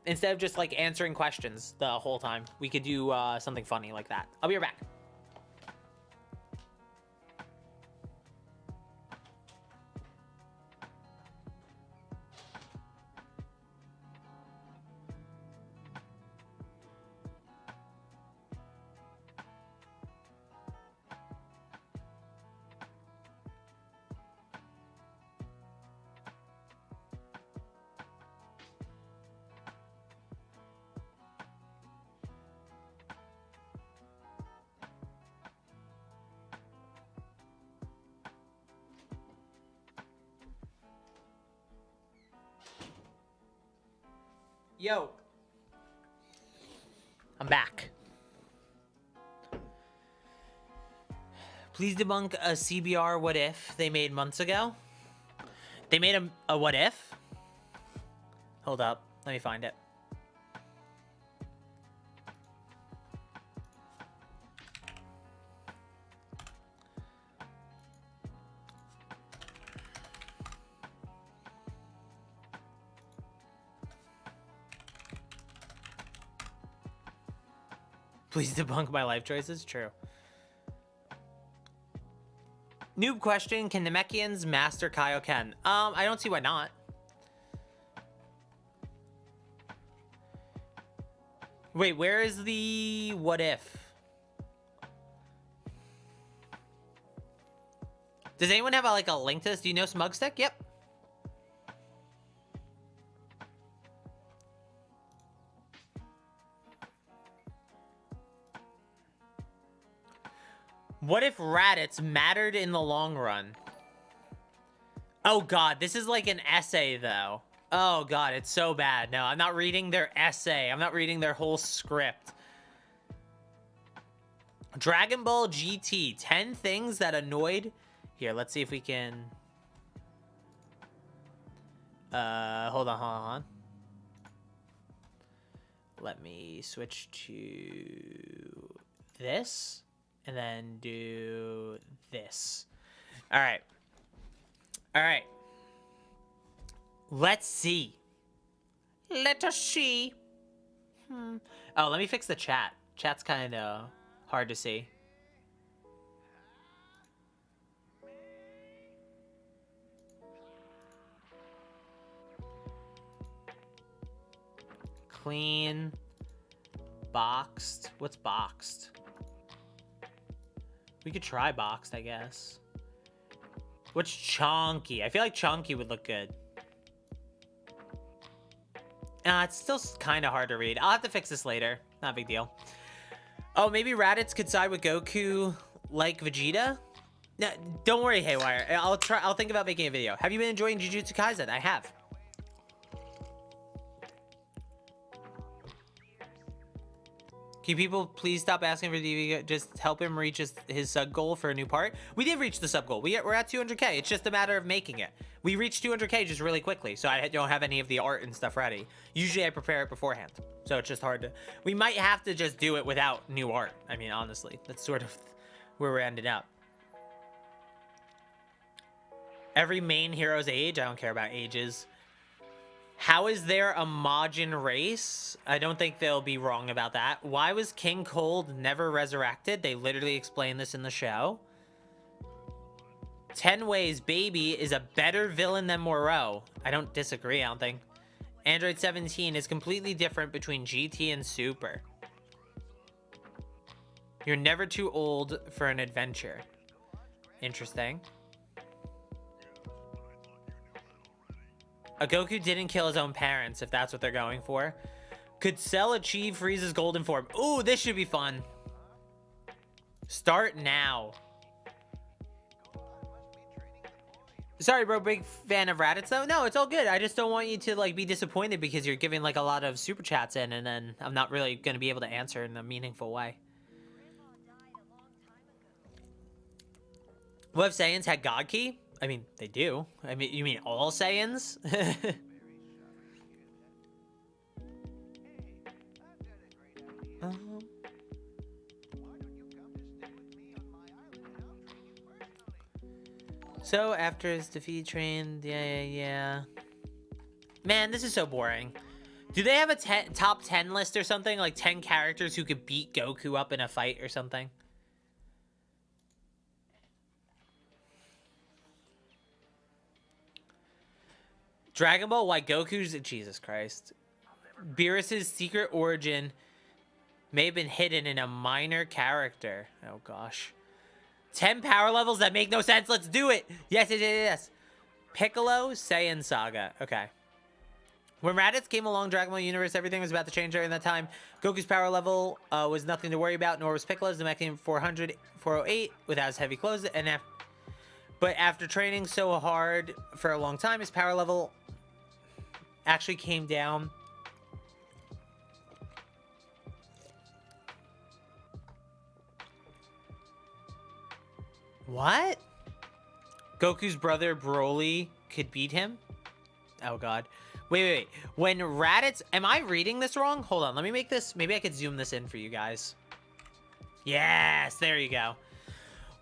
Instead of just like answering questions the whole time, we could do something funny like that. I'll be right back. Yo, I'm back. Please debunk a CBR what if they made months ago. They made a what if? Hold up, let me find it. Please debunk my life choices. True. Noob question: can Namekians master Kaioken? I don't see why not. Wait, where is the what if? Does anyone have like a link to this? Do you know Smugstick? Yep. What if Raditz mattered in the long run? Oh god, this is like an essay though. Oh god, it's so bad. No, I'm not reading their essay. I'm not reading their whole script. Dragon Ball GT, 10 things that annoyed. Here, let's see if we can. Hold on. Let me switch to this. And then do this. All right. Let's see. Let us see. Oh, let me fix the chat. Chat's kind of hard to see. Clean. Boxed. What's boxed? We could try boxed, I guess. What's chonky? I feel like chonky would look good. It's still kind of hard to read. I'll have to fix this later. Not a big deal. Oh, maybe Raditz could side with Goku like Vegeta? No, don't worry, Haywire. I'll think about making a video. Have you been enjoying Jujutsu Kaisen? I have. Can people please stop asking for DV? Just help him reach his sub goal for a new part. We did reach the sub goal. We're at 200k. It's just a matter of making it. We reached 200k just really quickly, so I don't have any of the art and stuff ready. Usually I prepare it beforehand, so it's just hard to. We might have to just do it without new art. I mean, honestly, that's sort of where we're ending up. Every main hero's age. I don't care about ages. How is there a Majin race? I don't think they'll be wrong about that. Why was King Cold never resurrected? They literally explain this in the show. 10 Ways Baby is a better villain than Moreau. I don't disagree, I don't think. Android 17 is completely different between GT and Super. You're never too old for an adventure. Interesting. Goku didn't kill his own parents, if that's what they're going for. Could Cell achieve Frieza's golden form? Ooh, this should be fun. Start now. Sorry, bro. Big fan of Raditz, though. No, it's all good. I just don't want you to, like, be disappointed because you're giving, like, a lot of super chats in, and then I'm not really going to be able to answer in a meaningful way. What if Saiyans had God Key? I mean, they do. I mean, you mean all Saiyans? So after his defeat trained, yeah. Man, this is so boring. Do they have a top 10 list or something? Like 10 characters who could beat Goku up in a fight or something? Dragon Ball, why Goku's... Jesus Christ. Beerus's secret origin may have been hidden in a minor character. Oh, gosh. 10 power levels that make no sense. Let's do it. Yes. Piccolo, Saiyan Saga. Okay. When Raditz came along, Dragon Ball Universe, everything was about to change during that time. Goku's power level was nothing to worry about, nor was Piccolo's. The Namekian 408 without his heavy clothes. But after training so hard for a long time, his power level actually came down. What? Goku's brother Broly could beat him? Oh, God. Wait. When Raditz... Am I reading this wrong? Hold on. Let me make this... Maybe I could zoom this in for you guys. Yes, there you go.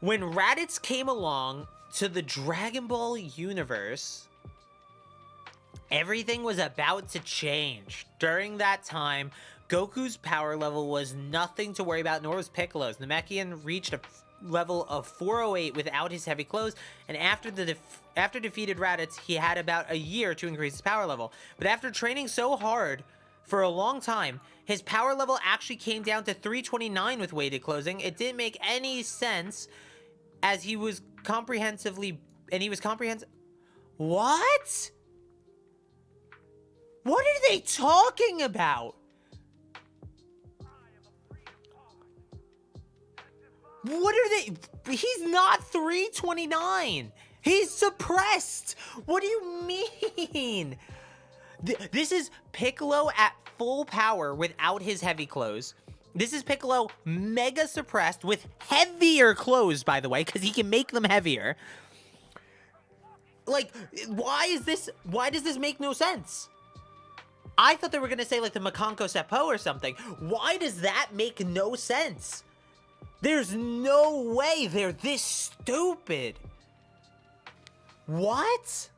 When Raditz came along to the Dragon Ball universe, everything was about to change. During that time, Goku's power level was nothing to worry about, nor was Piccolo's. Namekian reached a level of 408 without his heavy clothes, and after defeated Raditz, he had about a year to increase his power level. But after training so hard for a long time, his power level actually came down to 329 with weighted clothing. It didn't make any sense, as he was What? What are they talking about? What are they? He's not 329. He's suppressed. What do you mean? This is Piccolo at full power without his heavy clothes. This is Piccolo mega suppressed with heavier clothes, by the way, because he can make them heavier. Like, why does this make no sense? I thought they were going to say, like, the Makanko Seppo or something. Why does that make no sense? There's no way they're this stupid. What?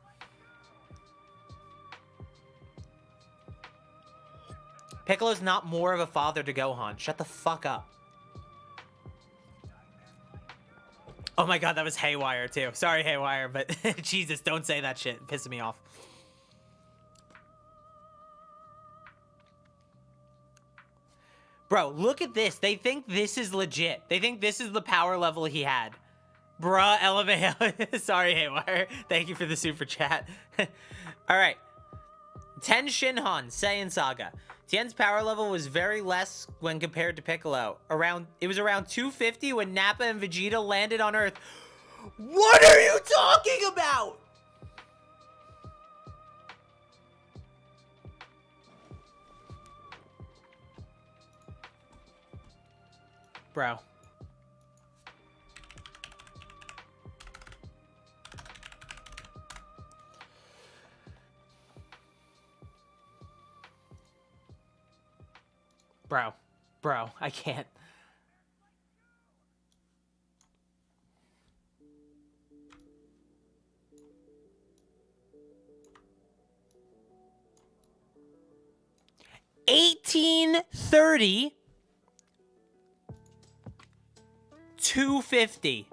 Piccolo's not more of a father to Gohan. Shut the fuck up. Oh my god, that was Haywire too. Sorry, Haywire, but Jesus, don't say that shit. It's pissing me off. Bro, look at this. They think this is legit. They think this is the power level he had. Bruh, elevate. Sorry, Haywire. Thank you for the super chat. Alright. Ten Shinhan, Saiyan Saga. Tien's power level was very less when compared to Piccolo. It was around 250 when Nappa and Vegeta landed on Earth. What are you talking about? Bro. Bro, I can't. $18.30 $250.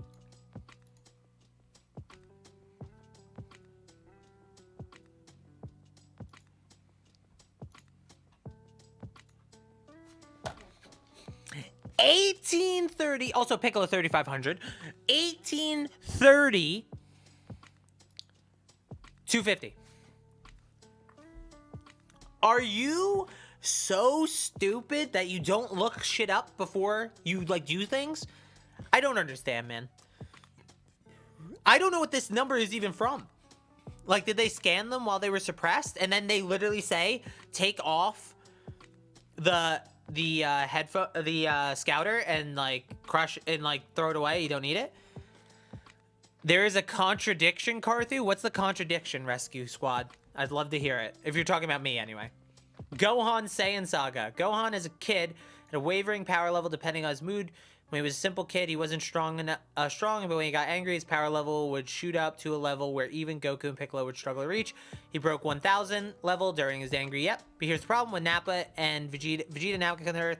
$18.30. Also, Piccolo 3,500. $18.30 $250. Are you so stupid that you don't look shit up before you, like, do things? I don't understand, man. I don't know what this number is even from. Like, did they scan them while they were suppressed? And then they literally say, take off the headphone, the scouter, and, like, crush and, like, throw it away. You don't need it. There is a contradiction, Carthu. What's the contradiction, Rescue Squad? I'd love to hear it. If you're talking about me, anyway. Gohan Saiyan Saga. Gohan as a kid had a wavering power level depending on his mood. When he was a simple kid, he wasn't strong, but when he got angry, his power level would shoot up to a level where even Goku and Piccolo would struggle to reach. He broke 1,000 level during his angry. Yep, but here's the problem with Nappa and Vegeta now come to Earth.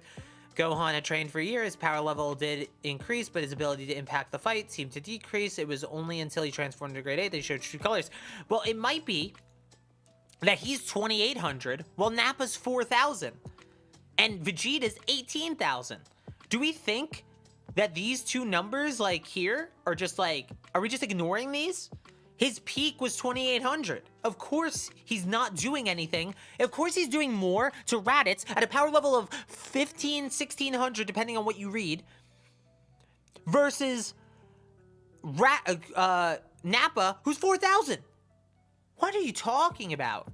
Gohan had trained for years. His power level did increase, but his ability to impact the fight seemed to decrease. It was only until he transformed into Grade 8 that he showed true colors. Well, it might be that he's 2,800, while Nappa's 4,000, and Vegeta's 18,000. Do we think that these two numbers, like, here are just like, are we just ignoring these? His peak was 2,800. Of course he's not doing anything. Of course he's doing more to Raditz at a power level of 1,600, depending on what you read, versus Nappa, who's 4,000. What are you talking about?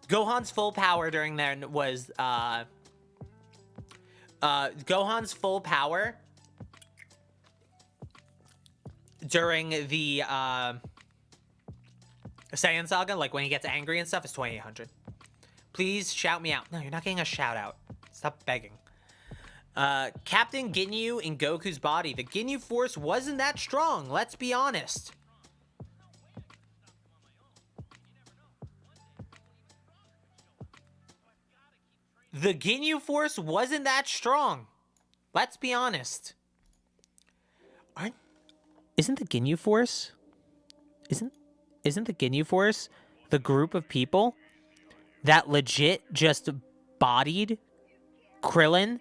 Gohan's full power during there was, Gohan's full power during the Saiyan Saga, like when he gets angry and stuff, is 2,800. Please shout me out. No, you're not getting a shout out. Stop begging. Captain Ginyu in Goku's body. The Ginyu Force wasn't that strong, let's be honest. The Ginyu Force wasn't that strong. Let's be honest. Isn't the Ginyu Force? Isn't the Ginyu Force the group of people that legit just bodied Krillin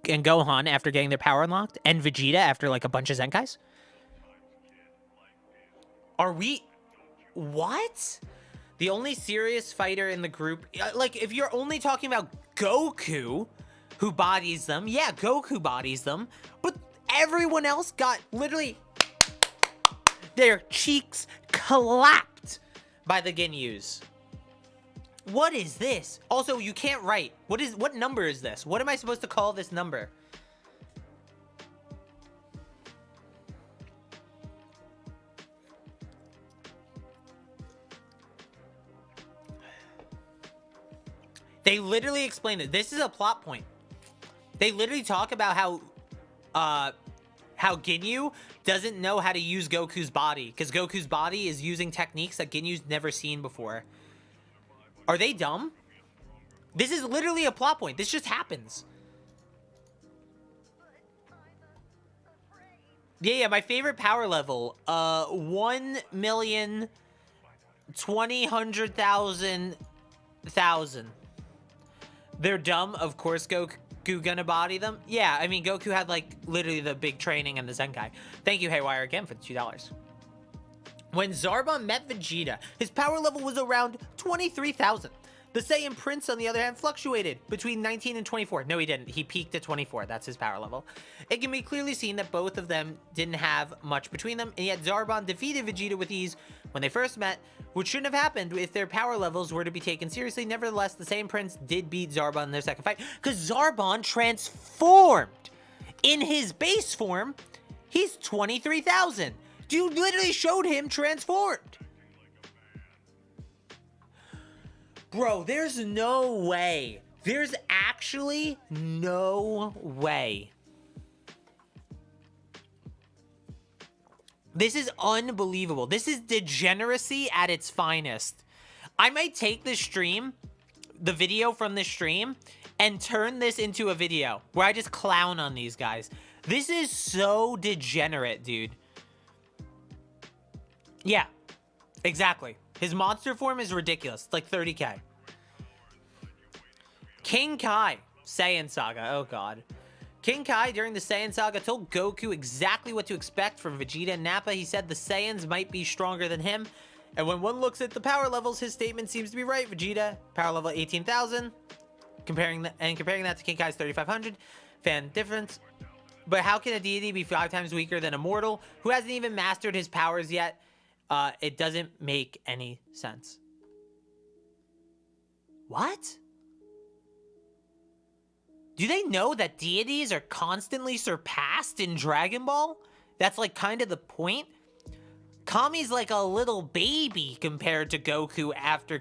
and Gohan after getting their power unlocked, and Vegeta after like a bunch of Zenkais? Are we... What? The only serious fighter in the group... Like, if you're only talking about Goku, who bodies them, yeah, Goku bodies them, but everyone else got literally their cheeks clapped by the Ginyus. What is this? Also, you can't write. What number is this? What am I supposed to call this number? They literally explain it. This is a plot point. They literally talk about how Ginyu doesn't know how to use Goku's body, because Goku's body is using techniques that Ginyu's never seen before. Are they dumb? This is literally a plot point. This just happens. Yeah, my favorite power level. 1,020,000,000. They're dumb. Of course Goku gonna body them. Yeah, I mean, Goku had, like, literally the big training and the Zenkai. Thank you, Haywire, again for the $2. When Zarbon met Vegeta, his power level was around 23,000. The Saiyan Prince, on the other hand, fluctuated between 19 and 24. No, he didn't. He peaked at 24. That's his power level. It can be clearly seen that both of them didn't have much between them, and yet Zarbon defeated Vegeta with ease when they first met, which shouldn't have happened if their power levels were to be taken seriously. Nevertheless, the Saiyan Prince did beat Zarbon in their second fight, because Zarbon transformed. In his base form, he's 23,000. Dude literally showed him transformed. Bro, there's no way. There's actually no way. This is unbelievable. This is degeneracy at its finest. I might take this stream, the video from this stream, and turn this into a video where I just clown on these guys. This is so degenerate, dude. Yeah, exactly. His monster form is ridiculous. It's like 30k. King Kai, Saiyan Saga. Oh, God. King Kai, during the Saiyan Saga, told Goku exactly what to expect from Vegeta and Nappa. He said the Saiyans might be stronger than him, And when one looks at the power levels, his statement seems to be right. Vegeta, power level 18,000. Comparing that to King Kai's 3,500. Fan difference. But how can a deity be 5 times weaker than a mortal who hasn't even mastered his powers yet? It doesn't make any sense. What? Do they know that deities are constantly surpassed in Dragon Ball? That's like kind of the point. Kami's like a little baby compared to Goku after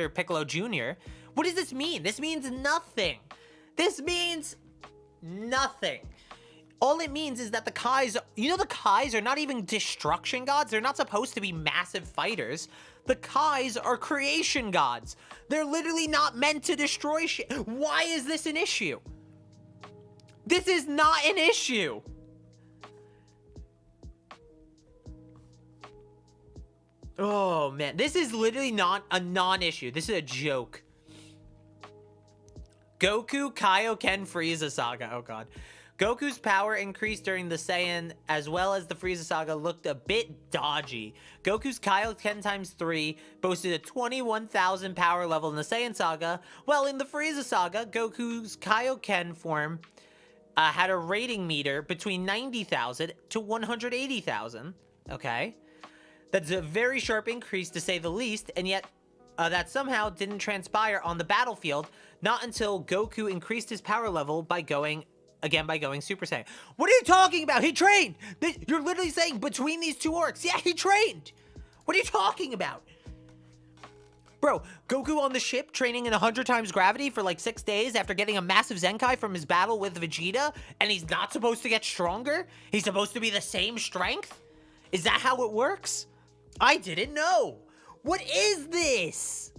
Piccolo Jr. What does this mean? This means nothing. This means nothing. All it means is that the Kais, the Kais are not even destruction gods. They're not supposed to be massive fighters. The Kais are creation gods. They're literally not meant to destroy shit. Why is this an issue? This is not an issue. Oh, man. This is literally not a non-issue. This is a joke. Goku, Kaioken, Frieza Saga. Oh, God. Goku's power increased during the Saiyan, as well as the Frieza Saga, looked a bit dodgy. Goku's Kaioken times 3 boasted a 21,000 power level in the Saiyan Saga, while in the Frieza Saga, Goku's Kaioken form had a rating meter between 90,000 to 180,000. Okay? That's a very sharp increase, to say the least, and yet that somehow didn't transpire on the battlefield, not until Goku increased his power level by going Super Saiyan. What are you talking about? He trained! You're literally saying between these two arcs. Yeah, he trained! What are you talking about? Bro, Goku on the ship training in 100 times gravity for like 6 days after getting a massive Zenkai from his battle with Vegeta, and he's not supposed to get stronger? He's supposed to be the same strength? Is that how it works? I didn't know. What is this?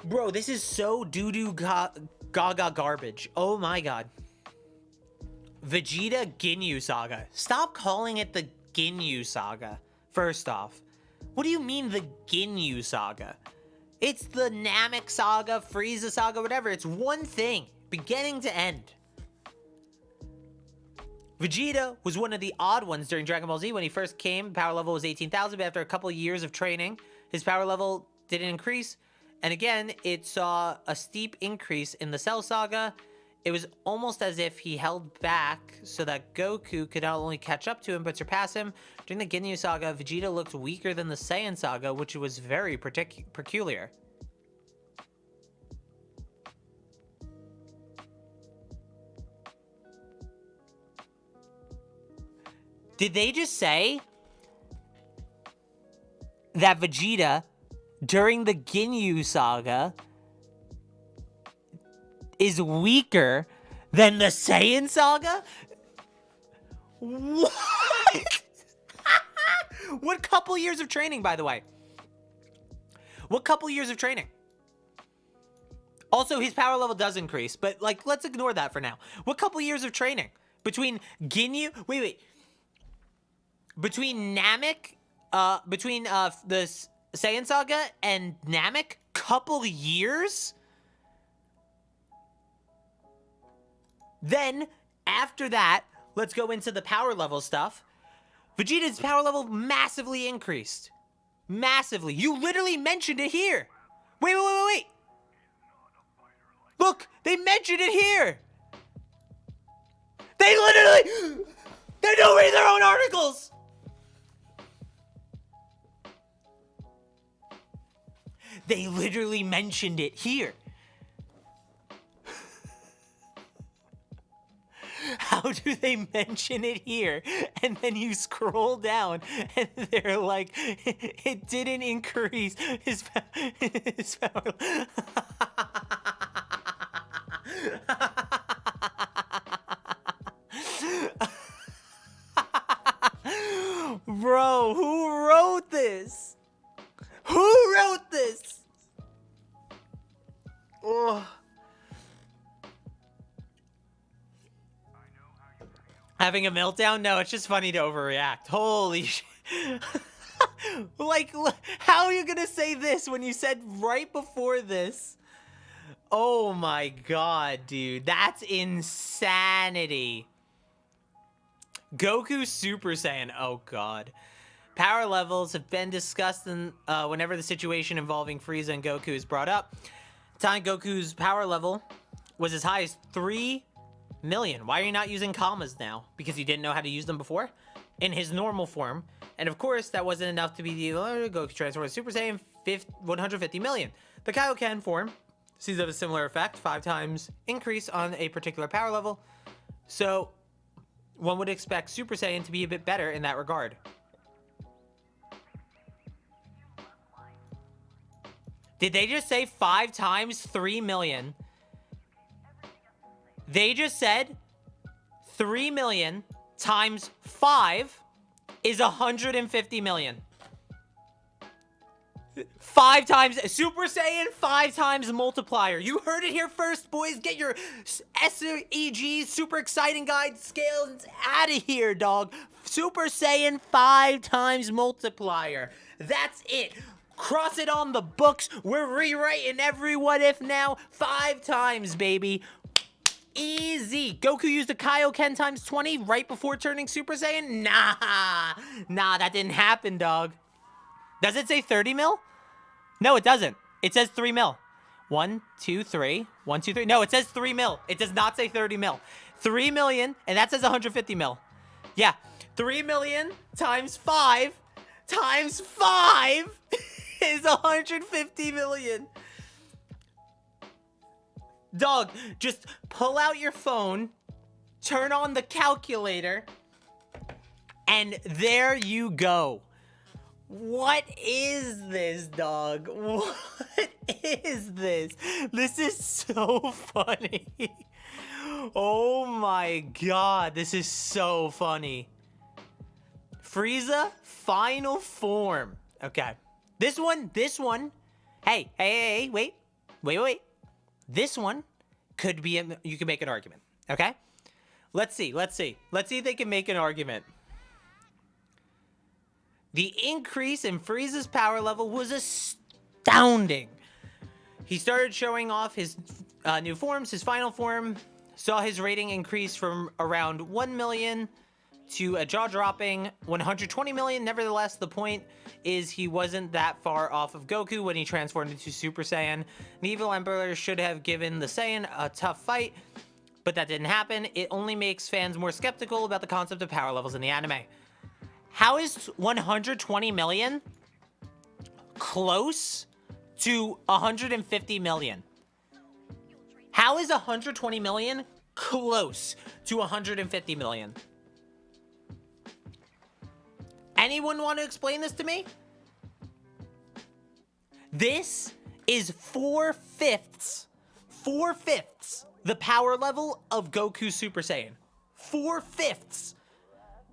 Bro, this is so doo-doo gaga garbage. Oh my god. Vegeta Ginyu Saga. Stop calling it the Ginyu Saga. First off. What do you mean the Ginyu Saga? It's the Namek Saga, Frieza Saga, whatever. It's one thing. Beginning to end. Vegeta was one of the odd ones during Dragon Ball Z. When he first came, power level was 18,000, but after a couple of years of training, his power level didn't increase. And again, it saw a steep increase in the Cell Saga. It was almost as if he held back so that Goku could not only catch up to him, but surpass him. During the Ginyu Saga, Vegeta looked weaker than the Saiyan Saga, which was very peculiar. Did they just say that Vegeta, during the Ginyu Saga, is weaker than the Saiyan Saga? What? What couple years of training, by the way? What couple years of training? Also, his power level does increase, but, like, let's ignore that for now. What couple years of training? Between Ginyu... Wait. Between Namek... Between the Saiyan Saga and Namek? Couple years? Then, after that, let's go into the power level stuff. Vegeta's power level massively increased. Massively. You literally mentioned it here. Wait. Look, they mentioned it here. They don't read their own articles. They literally mentioned it here. How do they mention it here? And then you scroll down and they're like, it didn't increase his power. Bro, who wrote this? Who wrote this? Oh. Having a meltdown? No, it's just funny to overreact. Holy shit. Like, how are you gonna say this when you said right before this? Oh my god, dude. That's insanity. Goku Super Saiyan. Oh god. power levels have been discussed in, whenever the situation involving Frieza and Goku is brought up. Time Goku's power level was as high as 3 million. Why are you not using commas now? Because you didn't know how to use them before? In his normal form. And of course, that wasn't enough to be the Goku transformed to Super Saiyan 150 million. The Kaioken form seems to have a similar effect, 5 times increase on a particular power level. So, one would expect Super Saiyan to be a bit better in that regard. Did they just say 5 times 3 million? They just said 3 million times 5 is 150 million. 5 times Super Saiyan, 5 times multiplier. You heard it here first, boys. Get your SEG super exciting guide scales out of here, dog. Super Saiyan 5 times multiplier. That's it. Cross it on the books. We're rewriting every what if now. 5 times, baby. Easy. Goku used the Kaioken times 20 right before turning Super Saiyan? Nah, that didn't happen, dog. Does it say 30 mil? No, it doesn't. It says 3 mil. 1, 2, 3. 1, 2, 3. No, it says 3 mil. It does not say 30 mil. 3 million, and that says 150 mil. Yeah, 3 million times 5 times 5 is 150 million. Dog, just pull out your phone, turn on the calculator, and there you go. What is this, dog? What is this? This is so funny. Oh my god, this is so funny. Frieza, final form. Okay. This one. Hey, wait. This one could be, you can make an argument, okay? Let's see if they can make an argument. The increase in Frieza's power level was astounding. He started showing off his new forms. His final form saw his rating increase from around 1 million to a jaw-dropping 120 million. Nevertheless, the point is he wasn't that far off of Goku when he transformed into Super Saiyan. The evil Emperor should have given the Saiyan a tough fight, but that didn't happen. It only makes fans more skeptical about the concept of power levels in the anime. How is 120 million close to 150 million? How is 120 million close to 150 million? Anyone want to explain this to me? This is 4/5 the power level of Goku Super Saiyan. 4/5.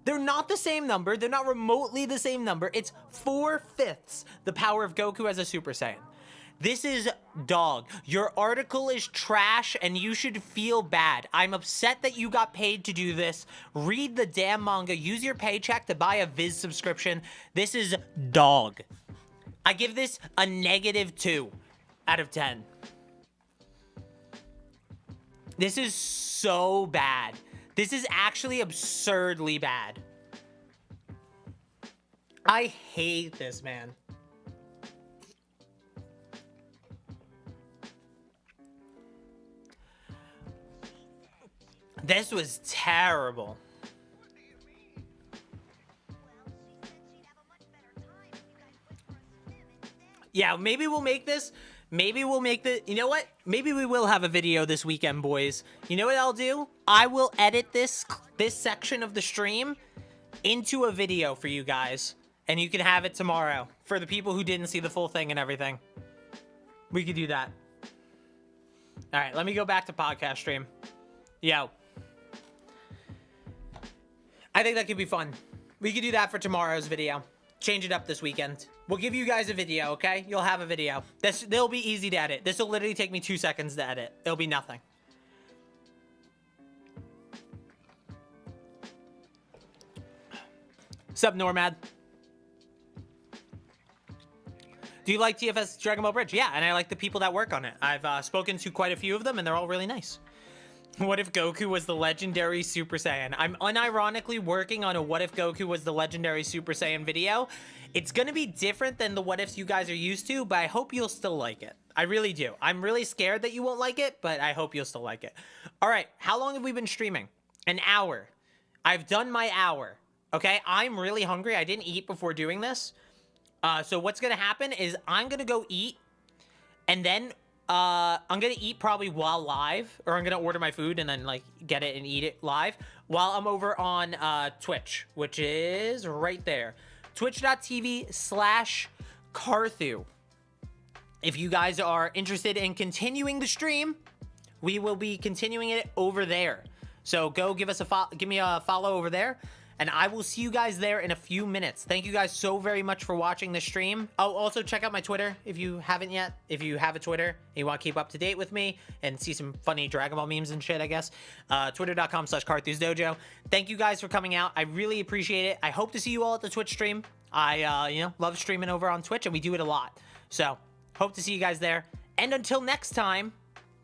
They're not the same number. They're not remotely the same number. It's 4/5 the power of Goku as a Super Saiyan. This is dog. Your article is trash and you should feel bad. I'm upset that you got paid to do this. Read the damn manga. Use your paycheck to buy a Viz subscription. This is dog. I give this a -2 out of 10. This is so bad. This is actually absurdly bad. I hate this, man. This was terrible. Yeah, maybe we'll make this. Maybe we'll make the, you know what? Maybe we will have a video this weekend, boys. You know what I'll do? I will edit this section of the stream into a video for you guys. And you can have it tomorrow for the people who didn't see the full thing and everything. We could do that. All right, let me go back to podcast stream. Yo. I think that could be fun. We could do that for tomorrow's video. Change it up this weekend. We'll give you guys a video, okay? You'll have a video. They'll be easy to edit. This will literally take me 2 seconds to edit. It'll be nothing. Sup, Normad? Do you like TFS Dragon Ball Bridge? Yeah, and I like the people that work on it. I've spoken to quite a few of them, and they're all really nice. What if Goku was the legendary Super Saiyan? I'm unironically working on a what if Goku was the legendary Super Saiyan video. It's gonna be different than the what ifs you guys are used to, but I hope you'll still like it. I really do. I'm really scared that you won't like it, but I hope you'll still like it. All right, how long have we been streaming? An hour. I've done my hour, okay? I'm really hungry. I didn't eat before doing this. So what's gonna happen is I'm gonna go eat, and then I'm gonna eat probably while live, or I'm gonna order my food and then like get it and eat it live while I'm over on Twitch, which is right there, twitch.tv/Carthu. If you guys are interested in continuing the stream, we will be continuing it over there. So go give me a follow over there, and I will see you guys there in a few minutes. Thank you guys so very much for watching the stream. Oh, also check out my Twitter if you haven't yet. If you have a Twitter and you want to keep up to date with me and see some funny Dragon Ball memes and shit, I guess. Twitter.com/CarthusDojo. Thank you guys for coming out. I really appreciate it. I hope to see you all at the Twitch stream. I, love streaming over on Twitch, and we do it a lot. So hope to see you guys there. And until next time,